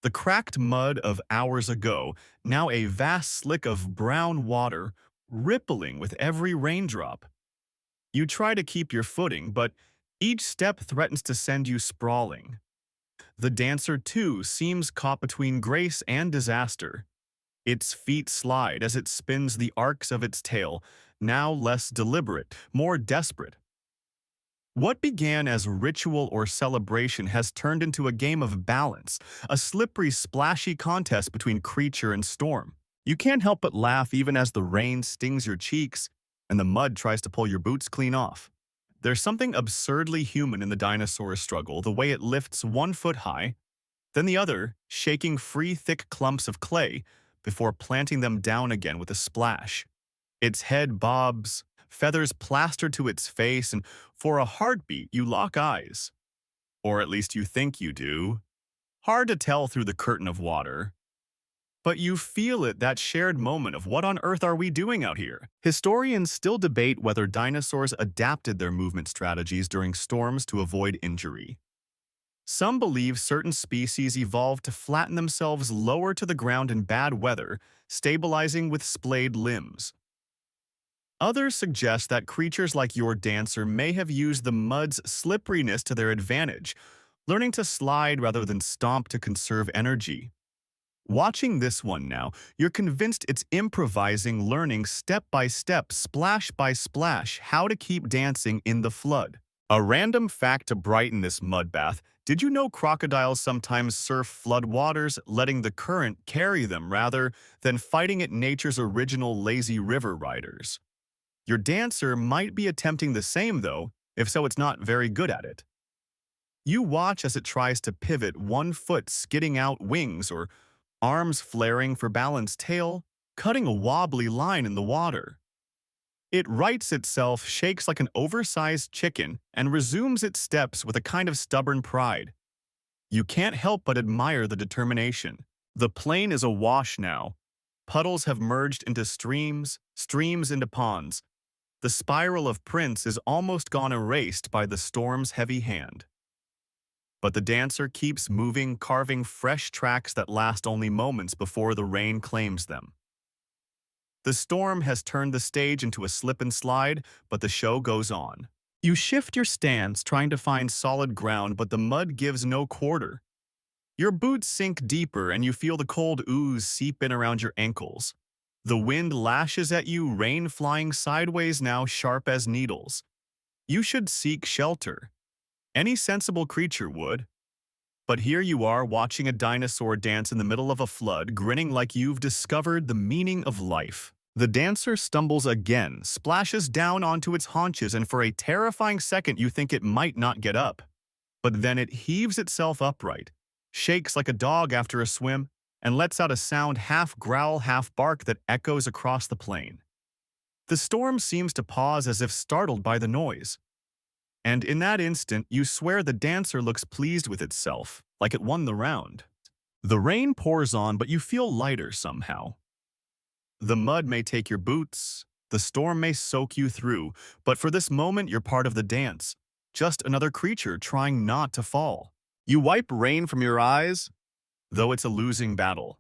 The cracked mud of hours ago, now a vast slick of brown water, rippling with every raindrop. You try to keep your footing, but each step threatens to send you sprawling. The dancer, too, seems caught between grace and disaster. Its feet slide as it spins the arcs of its tail, now less deliberate, more desperate. What began as ritual or celebration has turned into a game of balance, a slippery, splashy contest between creature and storm. You can't help but laugh even as the rain stings your cheeks and the mud tries to pull your boots clean off. There's something absurdly human in the dinosaur's struggle, the way it lifts 1 foot high, then the other, shaking free thick clumps of clay before planting them down again with a splash. Its head bobs, feathers plastered to its face, and for a heartbeat you lock eyes. Or at least you think you do. Hard to tell through the curtain of water. But you feel it, that shared moment of what on earth are we doing out here? Historians still debate whether dinosaurs adapted their movement strategies during storms to avoid injury. Some believe certain species evolved to flatten themselves lower to the ground in bad weather, stabilizing with splayed limbs. Others suggest that creatures like your dancer may have used the mud's slipperiness to their advantage, learning to slide rather than stomp to conserve energy. Watching this one now, you're convinced it's improvising, learning step by step, splash by splash, how to keep dancing in the flood. A random fact to brighten this mud bath: did you know crocodiles sometimes surf flood waters, letting the current carry them rather than fighting it nature's original lazy river riders? Your dancer might be attempting the same though, if so it's not very good at it. You watch as it tries to pivot, one foot skidding out wings or arms flaring for balance, tail cutting a wobbly line in the water. It rights itself, shakes like an oversized chicken, and resumes its steps with a kind of stubborn pride. You can't help but admire the determination. The plain is awash now. Puddles have merged into streams, streams into ponds. The spiral of prints is almost gone erased by the storm's heavy hand. But the dancer keeps moving, carving fresh tracks that last only moments before the rain claims them. The storm has turned the stage into a slip and slide, but the show goes on. You shift your stance, trying to find solid ground, but the mud gives no quarter. Your boots sink deeper and you feel the cold ooze seep in around your ankles. The wind lashes at you, rain flying sideways now, sharp as needles. You should seek shelter. Any sensible creature would. But here you are watching a dinosaur dance in the middle of a flood, grinning like you've discovered the meaning of life. The dancer stumbles again, splashes down onto its haunches, and for a terrifying second you think it might not get up. But then it heaves itself upright, shakes like a dog after a swim, and lets out a sound half growl, half bark that echoes across the plain. The storm seems to pause as if startled by the noise. And in that instant, you swear the dancer looks pleased with itself, like it won the round. The rain pours on, but you feel lighter somehow. The mud may take your boots, the storm may soak you through, but for this moment you're part of the dance, just another creature trying not to fall. You wipe rain from your eyes, though it's a losing battle.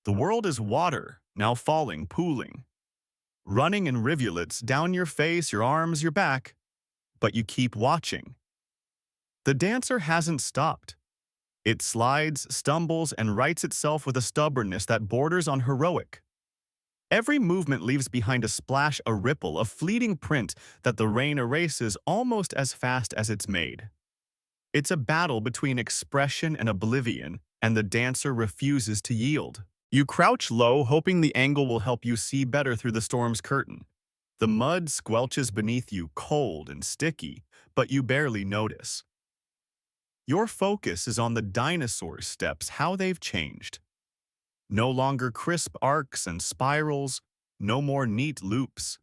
The world is water, now falling, pooling, running in rivulets down your face, your arms, your back. But you keep watching. The dancer hasn't stopped. It slides, stumbles, and rights itself with a stubbornness that borders on heroic. Every movement leaves behind a splash, a ripple, a fleeting print that the rain erases almost as fast as it's made. It's a battle between expression and oblivion, and the dancer refuses to yield. You crouch low, hoping the angle will help you see better through the storm's curtain. The mud squelches beneath you, cold and sticky, but you barely notice. Your focus is on the dinosaur's steps, how they've changed. No longer crisp arcs and spirals, no more neat loops.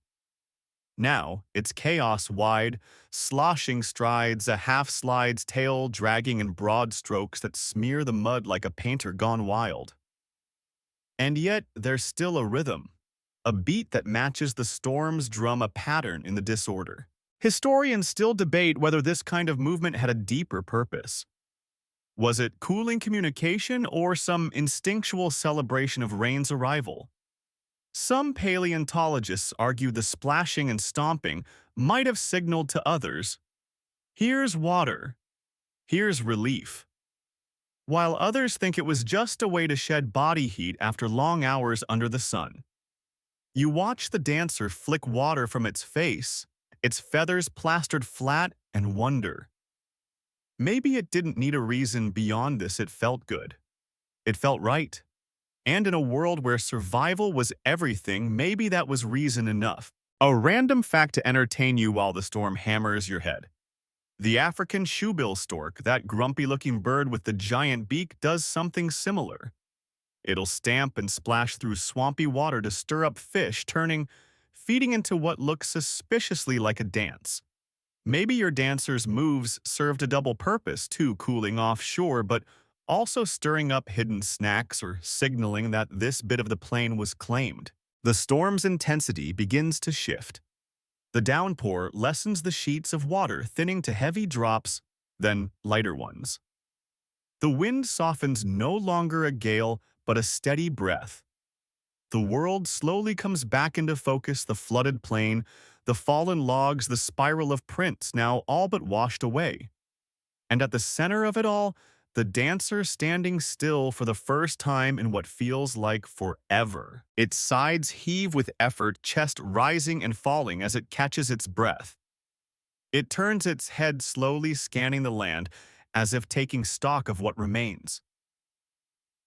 Now, it's chaos wide, sloshing strides, a half-slide's tail dragging in broad strokes that smear the mud like a painter gone wild. And yet, there's still a rhythm. A beat that matches the storm's drum, a pattern in the disorder. Historians still debate whether this kind of movement had a deeper purpose. Was it cooling communication or some instinctual celebration of rain's arrival? Some paleontologists argue the splashing and stomping might have signaled to others, here's water, here's relief. While others think it was just a way to shed body heat after long hours under the sun. You watch the dancer flick water from its face, its feathers plastered flat, and wonder. Maybe it didn't need a reason beyond this, it felt good. It felt right. And in a world where survival was everything, maybe that was reason enough. A random fact to entertain you while the storm hammers your head. The African shoebill stork, that grumpy-looking bird with the giant beak, does something similar. It'll stamp and splash through swampy water to stir up fish, feeding into what looks suspiciously like a dance. Maybe your dancer's moves served a double purpose, too, cooling offshore, but also stirring up hidden snacks or signaling that this bit of the plain was claimed. The storm's intensity begins to shift. The downpour lessens the sheets of water, thinning to heavy drops, then lighter ones. The wind softens, no longer a gale, but a steady breath. The world slowly comes back into focus, the flooded plain, the fallen logs, the spiral of prints now all but washed away. And at the center of it all, the dancer standing still for the first time in what feels like forever. Its sides heave with effort, chest rising and falling as it catches its breath. It turns its head slowly scanning the land as if taking stock of what remains.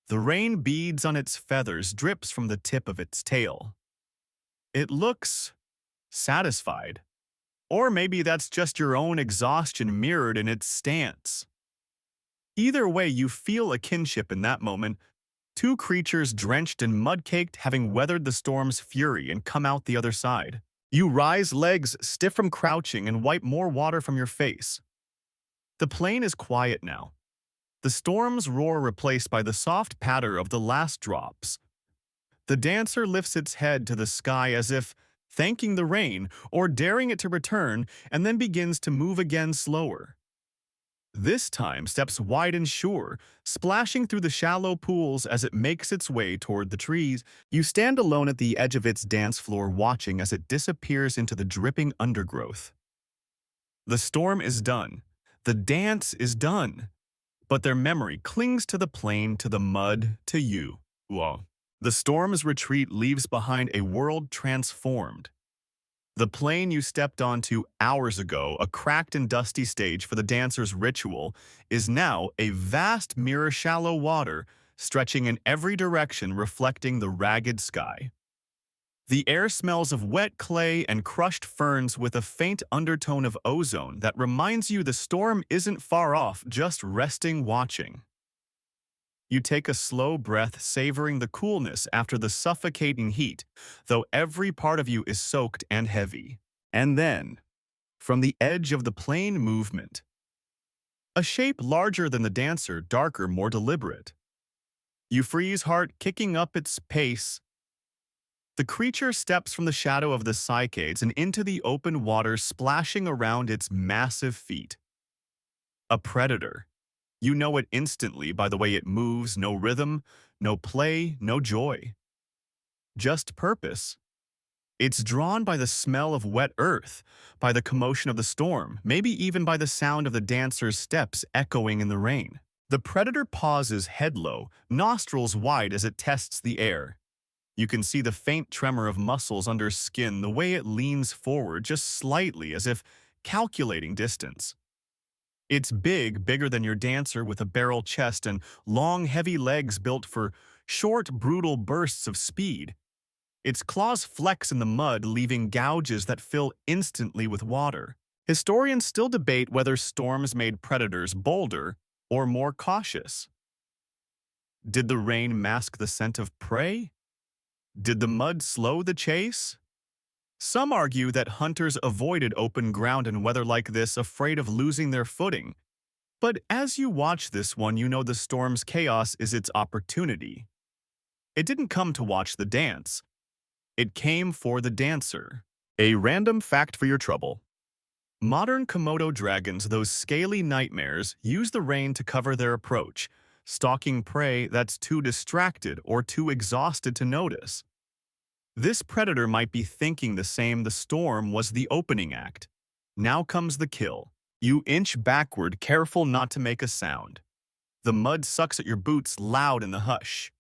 The rain beads on its feathers drips from the tip of its tail. It looks satisfied. Or maybe that's just your own exhaustion mirrored in its stance. Either way, you feel a kinship in that moment. Two creatures drenched and mud-caked, having weathered the storm's fury and come out the other side. You rise, legs stiff from crouching, and wipe more water from your face. The plain is quiet now. The storm's roar replaced by the soft patter of the last drops. The dancer lifts its head to the sky as if thanking the rain or daring it to return, and then begins to move again slower. This time steps wide and sure, splashing through the shallow pools as it makes its way toward the trees. You stand alone at the edge of its dance floor watching as it disappears into the dripping undergrowth. The storm is done. The dance is done. But their memory clings to the plain, to the mud, to you. Whoa. The storm's retreat leaves behind a world transformed. The plain you stepped onto hours ago, a cracked and dusty stage for the dancer's ritual, is now a vast mirror shallow water, stretching in every direction, reflecting the ragged sky. The air smells of wet clay and crushed ferns with a faint undertone of ozone that reminds you the storm isn't far off, just resting watching. You take a slow breath, savoring the coolness after the suffocating heat, though every part of you is soaked and heavy. And then, from the edge of the plain movement, a shape larger than the dancer, darker, more deliberate. You freeze, heart kicking up its pace. The creature steps from the shadow of the cycades and into the open water, splashing around its massive feet. A predator. You know it instantly by the way it moves, no rhythm, no play, no joy. Just purpose. It's drawn by the smell of wet earth, by the commotion of the storm, maybe even by the sound of the dancer's steps echoing in the rain. The predator pauses head low, nostrils wide as it tests the air. You can see the faint tremor of muscles under skin, the way it leans forward just slightly as if calculating distance. It's big, bigger than your dancer, with a barrel chest and long, heavy legs built for short, brutal bursts of speed. Its claws flex in the mud, leaving gouges that fill instantly with water. Historians still debate whether storms made predators bolder or more cautious. Did the rain mask the scent of prey? Did the mud slow the chase? Some argue that hunters avoided open ground in weather like this, afraid of losing their footing. But as you watch this one, you know the storm's chaos is its opportunity. It didn't come to watch the dance. It came for the dancer. A random fact for your trouble. Modern Komodo dragons, those scaly nightmares, use the rain to cover their approach, stalking prey that's too distracted or too exhausted to notice. This predator might be thinking the same. The storm was the opening act. Now comes the kill. You inch backward, careful not to make a sound. The mud sucks at your boots loud in the hush.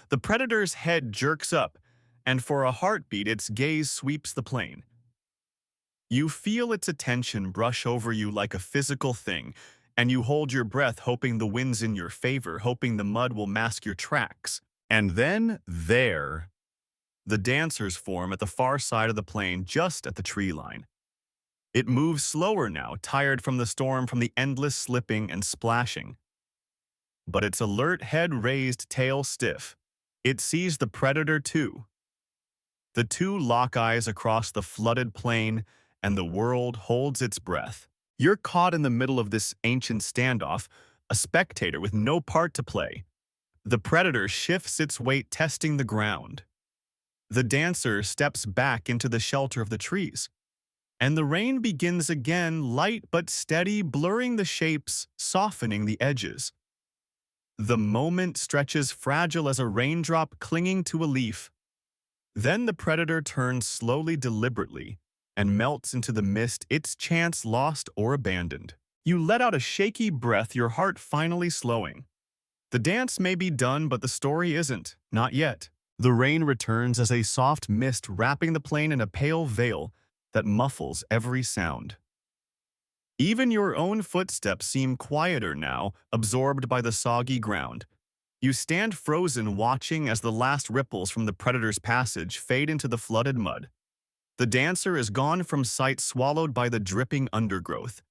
The predator's head jerks up, and for a heartbeat its gaze sweeps the plain. You feel its attention brush over you like a physical thing, and you hold your breath, hoping the wind's in your favor, hoping the mud will mask your tracks. And then, there, the dancers form at the far side of the plain, just at the tree line. It moves slower now, tired from the storm, from the endless slipping and splashing. But its alert, head raised, tail stiff. It sees the predator too. The two lock eyes across the flooded plain, and the world holds its breath. You're caught in the middle of this ancient standoff, a spectator with no part to play. The predator shifts its weight, testing the ground. The dancer steps back into the shelter of the trees. And the rain begins again, light but steady, blurring the shapes, softening the edges. The moment stretches, fragile as a raindrop clinging to a leaf. Then the predator turns slowly, deliberately, and melts into the mist, its chance lost or abandoned. You let out a shaky breath, your heart finally slowing. The dance may be done, but the story isn't. Not yet. The rain returns as a soft mist, wrapping the plain in a pale veil that muffles every sound. Even your own footsteps seem quieter now, absorbed by the soggy ground. You stand frozen watching as the last ripples from the predator's passage fade into the flooded mud. The dancer is gone from sight, swallowed by the dripping undergrowth.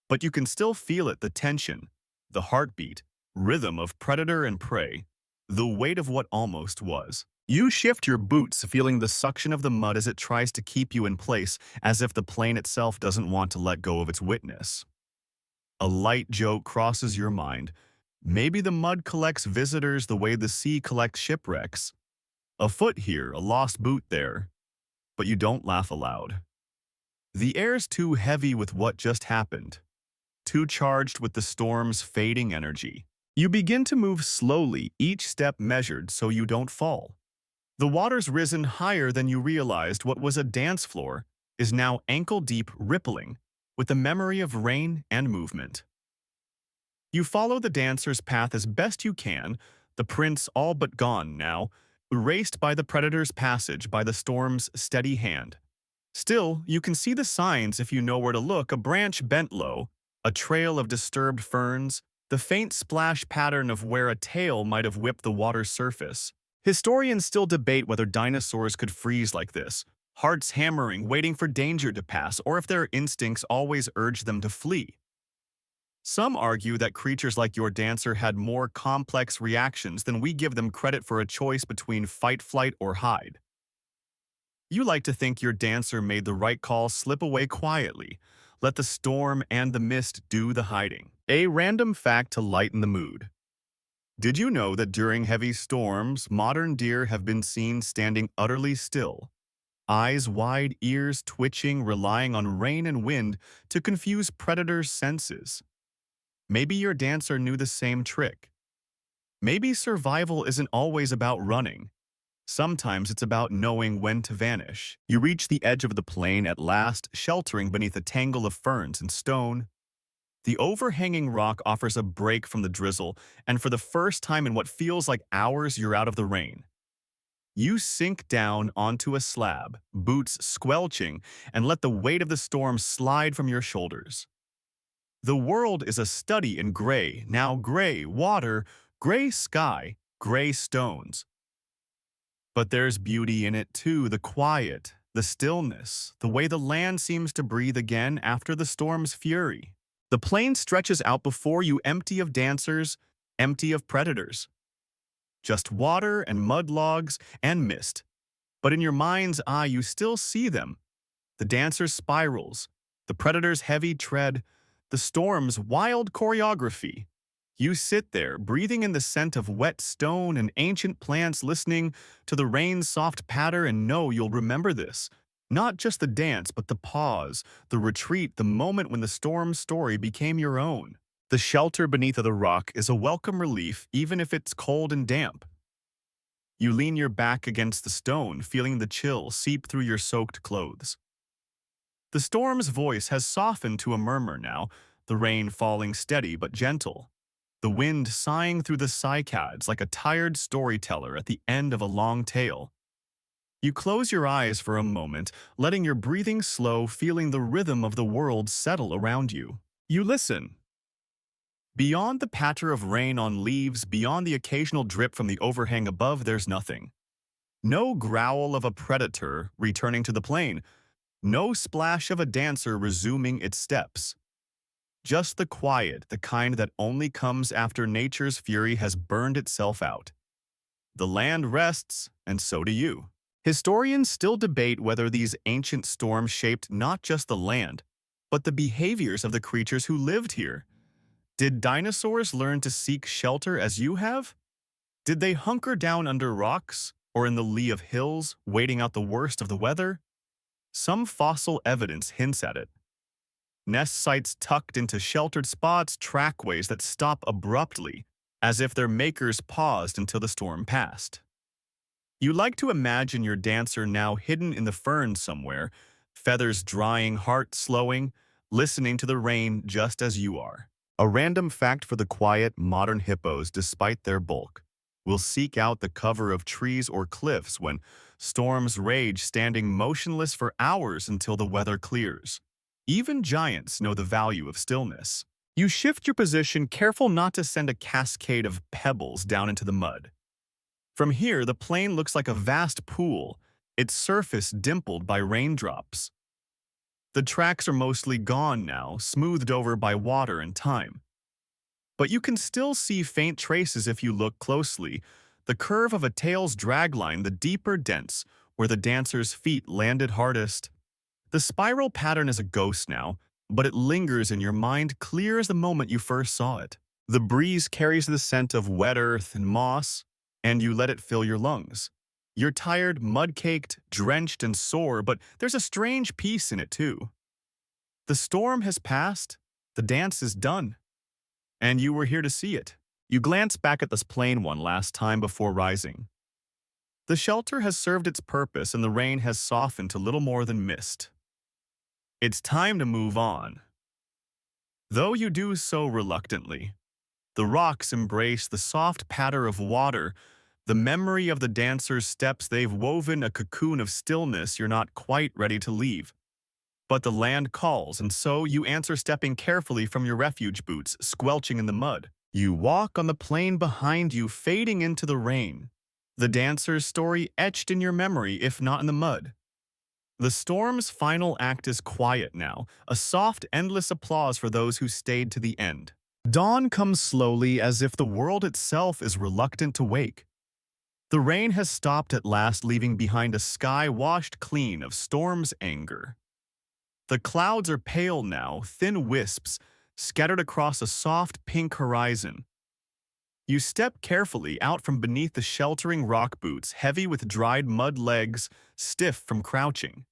But you can still feel it, the tension, the heartbeat, rhythm of predator and prey, the weight of what almost was. You shift your boots, feeling the suction of the mud as it tries to keep you in place, as if the plane itself doesn't want to let go of its witness. A light joke crosses your mind. Maybe the mud collects visitors the way the sea collects shipwrecks. A foot here, a lost boot there. But you don't laugh aloud. The air's too heavy with what just happened, too charged with the storm's fading energy. You begin to move slowly, each step measured so you don't fall. The water's risen higher than you realized. What was a dance floor is now ankle-deep, rippling, with the memory of rain and movement. You follow the dancer's path as best you can, the prints all but gone now, erased by the predator's passage, by the storm's steady hand. Still, you can see the signs if you know where to look: a branch bent low, a trail of disturbed ferns, the faint splash pattern of where a tail might have whipped the water's surface. Historians still debate whether dinosaurs could freeze like this, hearts hammering, waiting for danger to pass, or if their instincts always urged them to flee. Some argue that creatures like your dancer had more complex reactions than we give them credit for, a choice between fight, flight, or hide. You like to think your dancer made the right call: slip away quietly, let the storm and the mist do the hiding. A random fact to lighten the mood. Did you know that during heavy storms, modern deer have been seen standing utterly still, eyes wide, ears twitching, relying on rain and wind to confuse predators' senses? Maybe your dancer knew the same trick. Maybe survival isn't always about running. Sometimes it's about knowing when to vanish. You reach the edge of the plain at last, sheltering beneath a tangle of ferns and stone. The overhanging rock offers a break from the drizzle, and for the first time in what feels like hours, you're out of the rain. You sink down onto a slab, boots squelching, and let the weight of the storm slide from your shoulders. The world is a study in gray, now gray water, gray sky, gray stones. But there's beauty in it too: the quiet, the stillness, the way the land seems to breathe again after the storm's fury. The plain stretches out before you, empty of dancers, empty of predators. Just water and mud logs and mist. But in your mind's eye, you still see them: the dancers' spirals, the predator's heavy tread, the storm's wild choreography. You sit there, breathing in the scent of wet stone and ancient plants, listening to the rain's soft patter, and know you'll remember this. Not just the dance, but the pause, the retreat, the moment when the storm's story became your own. The shelter beneath the rock is a welcome relief, even if it's cold and damp. You lean your back against the stone, feeling the chill seep through your soaked clothes. The storm's voice has softened to a murmur now, the rain falling steady but gentle. The wind sighing through the cycads like a tired storyteller at the end of a long tale. You close your eyes for a moment, letting your breathing slow, feeling the rhythm of the world settle around you. You listen. Beyond the patter of rain on leaves, beyond the occasional drip from the overhang above, there's nothing. No growl of a predator returning to the plain. No splash of a dancer resuming its steps. Just the quiet, the kind that only comes after nature's fury has burned itself out. The land rests, and so do you. Historians still debate whether these ancient storms shaped not just the land, but the behaviors of the creatures who lived here. Did dinosaurs learn to seek shelter as you have? Did they hunker down under rocks or in the lee of hills, waiting out the worst of the weather? Some fossil evidence hints at it. Nest sites tucked into sheltered spots, trackways that stop abruptly, as if their makers paused until the storm passed. You like to imagine your dancer now hidden in the ferns somewhere, feathers drying, heart slowing, listening to the rain just as you are. A random fact for the quiet, modern hippos, despite their bulk, will seek out the cover of trees or cliffs when storms rage, standing motionless for hours until the weather clears. Even giants know the value of stillness. You shift your position, careful not to send a cascade of pebbles down into the mud. From here, the plain looks like a vast pool, its surface dimpled by raindrops. The tracks are mostly gone now, smoothed over by water and time. But you can still see faint traces if you look closely, the curve of a tail's dragline, the deeper dents, where the dancer's feet landed hardest. The spiral pattern is a ghost now, but it lingers in your mind clear as the moment you first saw it. The breeze carries the scent of wet earth and moss, and you let it fill your lungs. You're tired, mud-caked, drenched, and sore, but there's a strange peace in it too. The storm has passed, the dance is done, and you were here to see it. You glance back at this plain one last time before rising. The shelter has served its purpose and the rain has softened to little more than mist. It's time to move on. Though you do so reluctantly, the rocks embrace the soft patter of water, the memory of the dancer's steps. They've woven a cocoon of stillness you're not quite ready to leave. But the land calls, and so you answer, stepping carefully from your refuge boots, squelching in the mud. You walk on the plain behind you, fading into the rain. The dancer's story etched in your memory, if not in the mud. The storm's final act is quiet now, a soft, endless applause for those who stayed to the end. Dawn comes slowly, as if the world itself is reluctant to wake. The rain has stopped at last, leaving behind a sky washed clean of storm's anger. The clouds are pale now, thin wisps, scattered across a soft pink horizon. You step carefully out from beneath the sheltering rock boots, heavy with dried mud legs, stiff from crouching.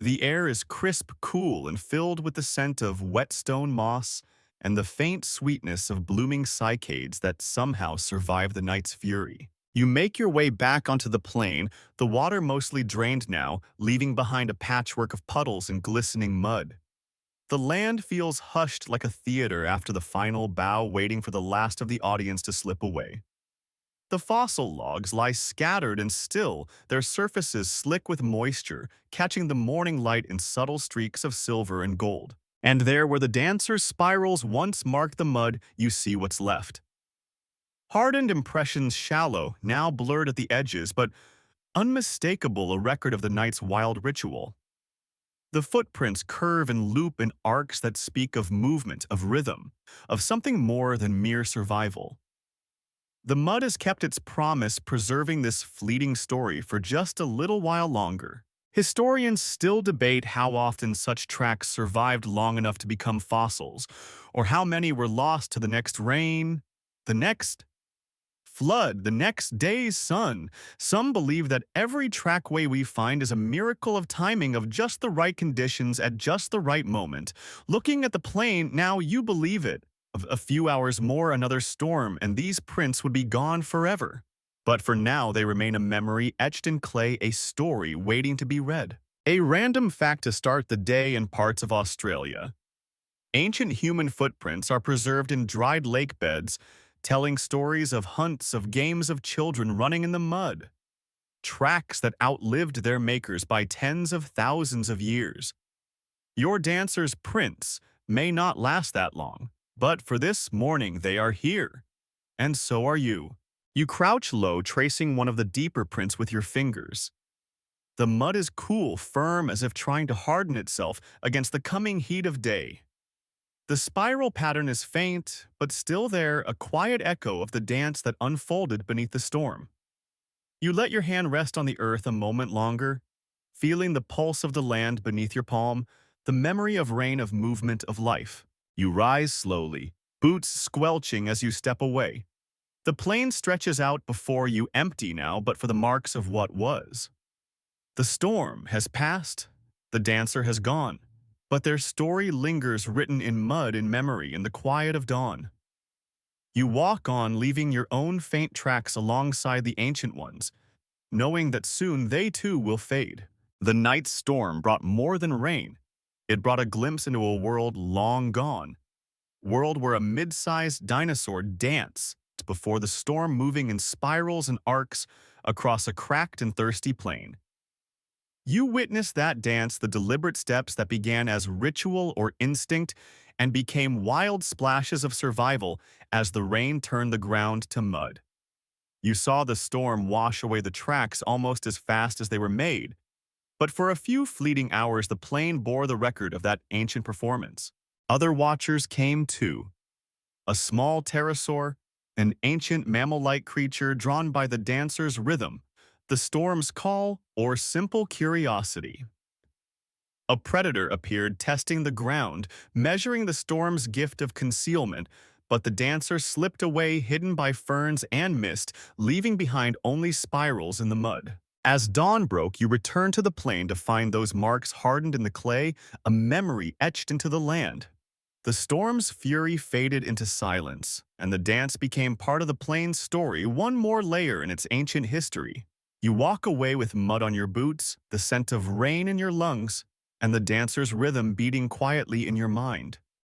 The air is crisp, cool, and filled with the scent of whetstone moss and the faint sweetness of blooming cycads that somehow survive the night's fury. You make your way back onto the plain, the water mostly drained now, leaving behind a patchwork of puddles and glistening mud. The land feels hushed like a theater after the final bow, waiting for the last of the audience to slip away. The fossil logs lie scattered and still, their surfaces slick with moisture, catching the morning light in subtle streaks of silver and gold. And there, where the dancer's spirals once marked the mud, you see what's left. Hardened impressions, shallow, now blurred at the edges, but unmistakable, a record of the night's wild ritual. The footprints curve and loop in arcs that speak of movement, of rhythm, of something more than mere survival. The mud has kept its promise, preserving this fleeting story for just a little while longer. Historians still debate how often such tracks survived long enough to become fossils, or how many were lost to the next rain, the next flood, the next day's sun. Some believe that every trackway we find is a miracle of timing, of just the right conditions at just the right moment. Looking at the plain, now you believe it. Of a few hours more, another storm, and these prints would be gone forever. But for now, they remain a memory etched in clay, a story waiting to be read. A random fact to start the day in parts of Australia. Ancient human footprints are preserved in dried lake beds, telling stories of hunts, of games of children running in the mud. Tracks that outlived their makers by tens of thousands of years. Your dancer's prints may not last that long, but for this morning they are here. And so are you. You crouch low, tracing one of the deeper prints with your fingers. The mud is cool, firm, as if trying to harden itself against the coming heat of day. The spiral pattern is faint, but still there, a quiet echo of the dance that unfolded beneath the storm. You let your hand rest on the earth a moment longer, feeling the pulse of the land beneath your palm, the memory of rain, of movement, of life. You rise slowly, boots squelching as you step away. The plain stretches out before you, empty now, but for the marks of what was. The storm has passed, the dancer has gone, but their story lingers, written in mud, in memory, in the quiet of dawn. You walk on, leaving your own faint tracks alongside the ancient ones, knowing that soon they too will fade. The night's storm brought more than rain. It brought a glimpse into a world long gone, world where a mid-sized dinosaur danced before the storm, moving in spirals and arcs across a cracked and thirsty plain. You witnessed that dance, the deliberate steps that began as ritual or instinct and became wild splashes of survival as the rain turned the ground to mud. You saw the storm wash away the tracks almost as fast as they were made, but for a few fleeting hours the plain bore the record of that ancient performance. Other watchers came too. A small pterosaur, an ancient mammal-like creature drawn by the dancer's rhythm, the storm's call, or simple curiosity. A predator appeared testing the ground, measuring the storm's gift of concealment, but the dancer slipped away hidden by ferns and mist, leaving behind only spirals in the mud. As dawn broke, you returned to the plain to find those marks hardened in the clay, a memory etched into the land. The storm's fury faded into silence, and the dance became part of the plain's story, one more layer in its ancient history. You walk away with mud on your boots, the scent of rain in your lungs, and the dancer's rhythm beating quietly in your mind.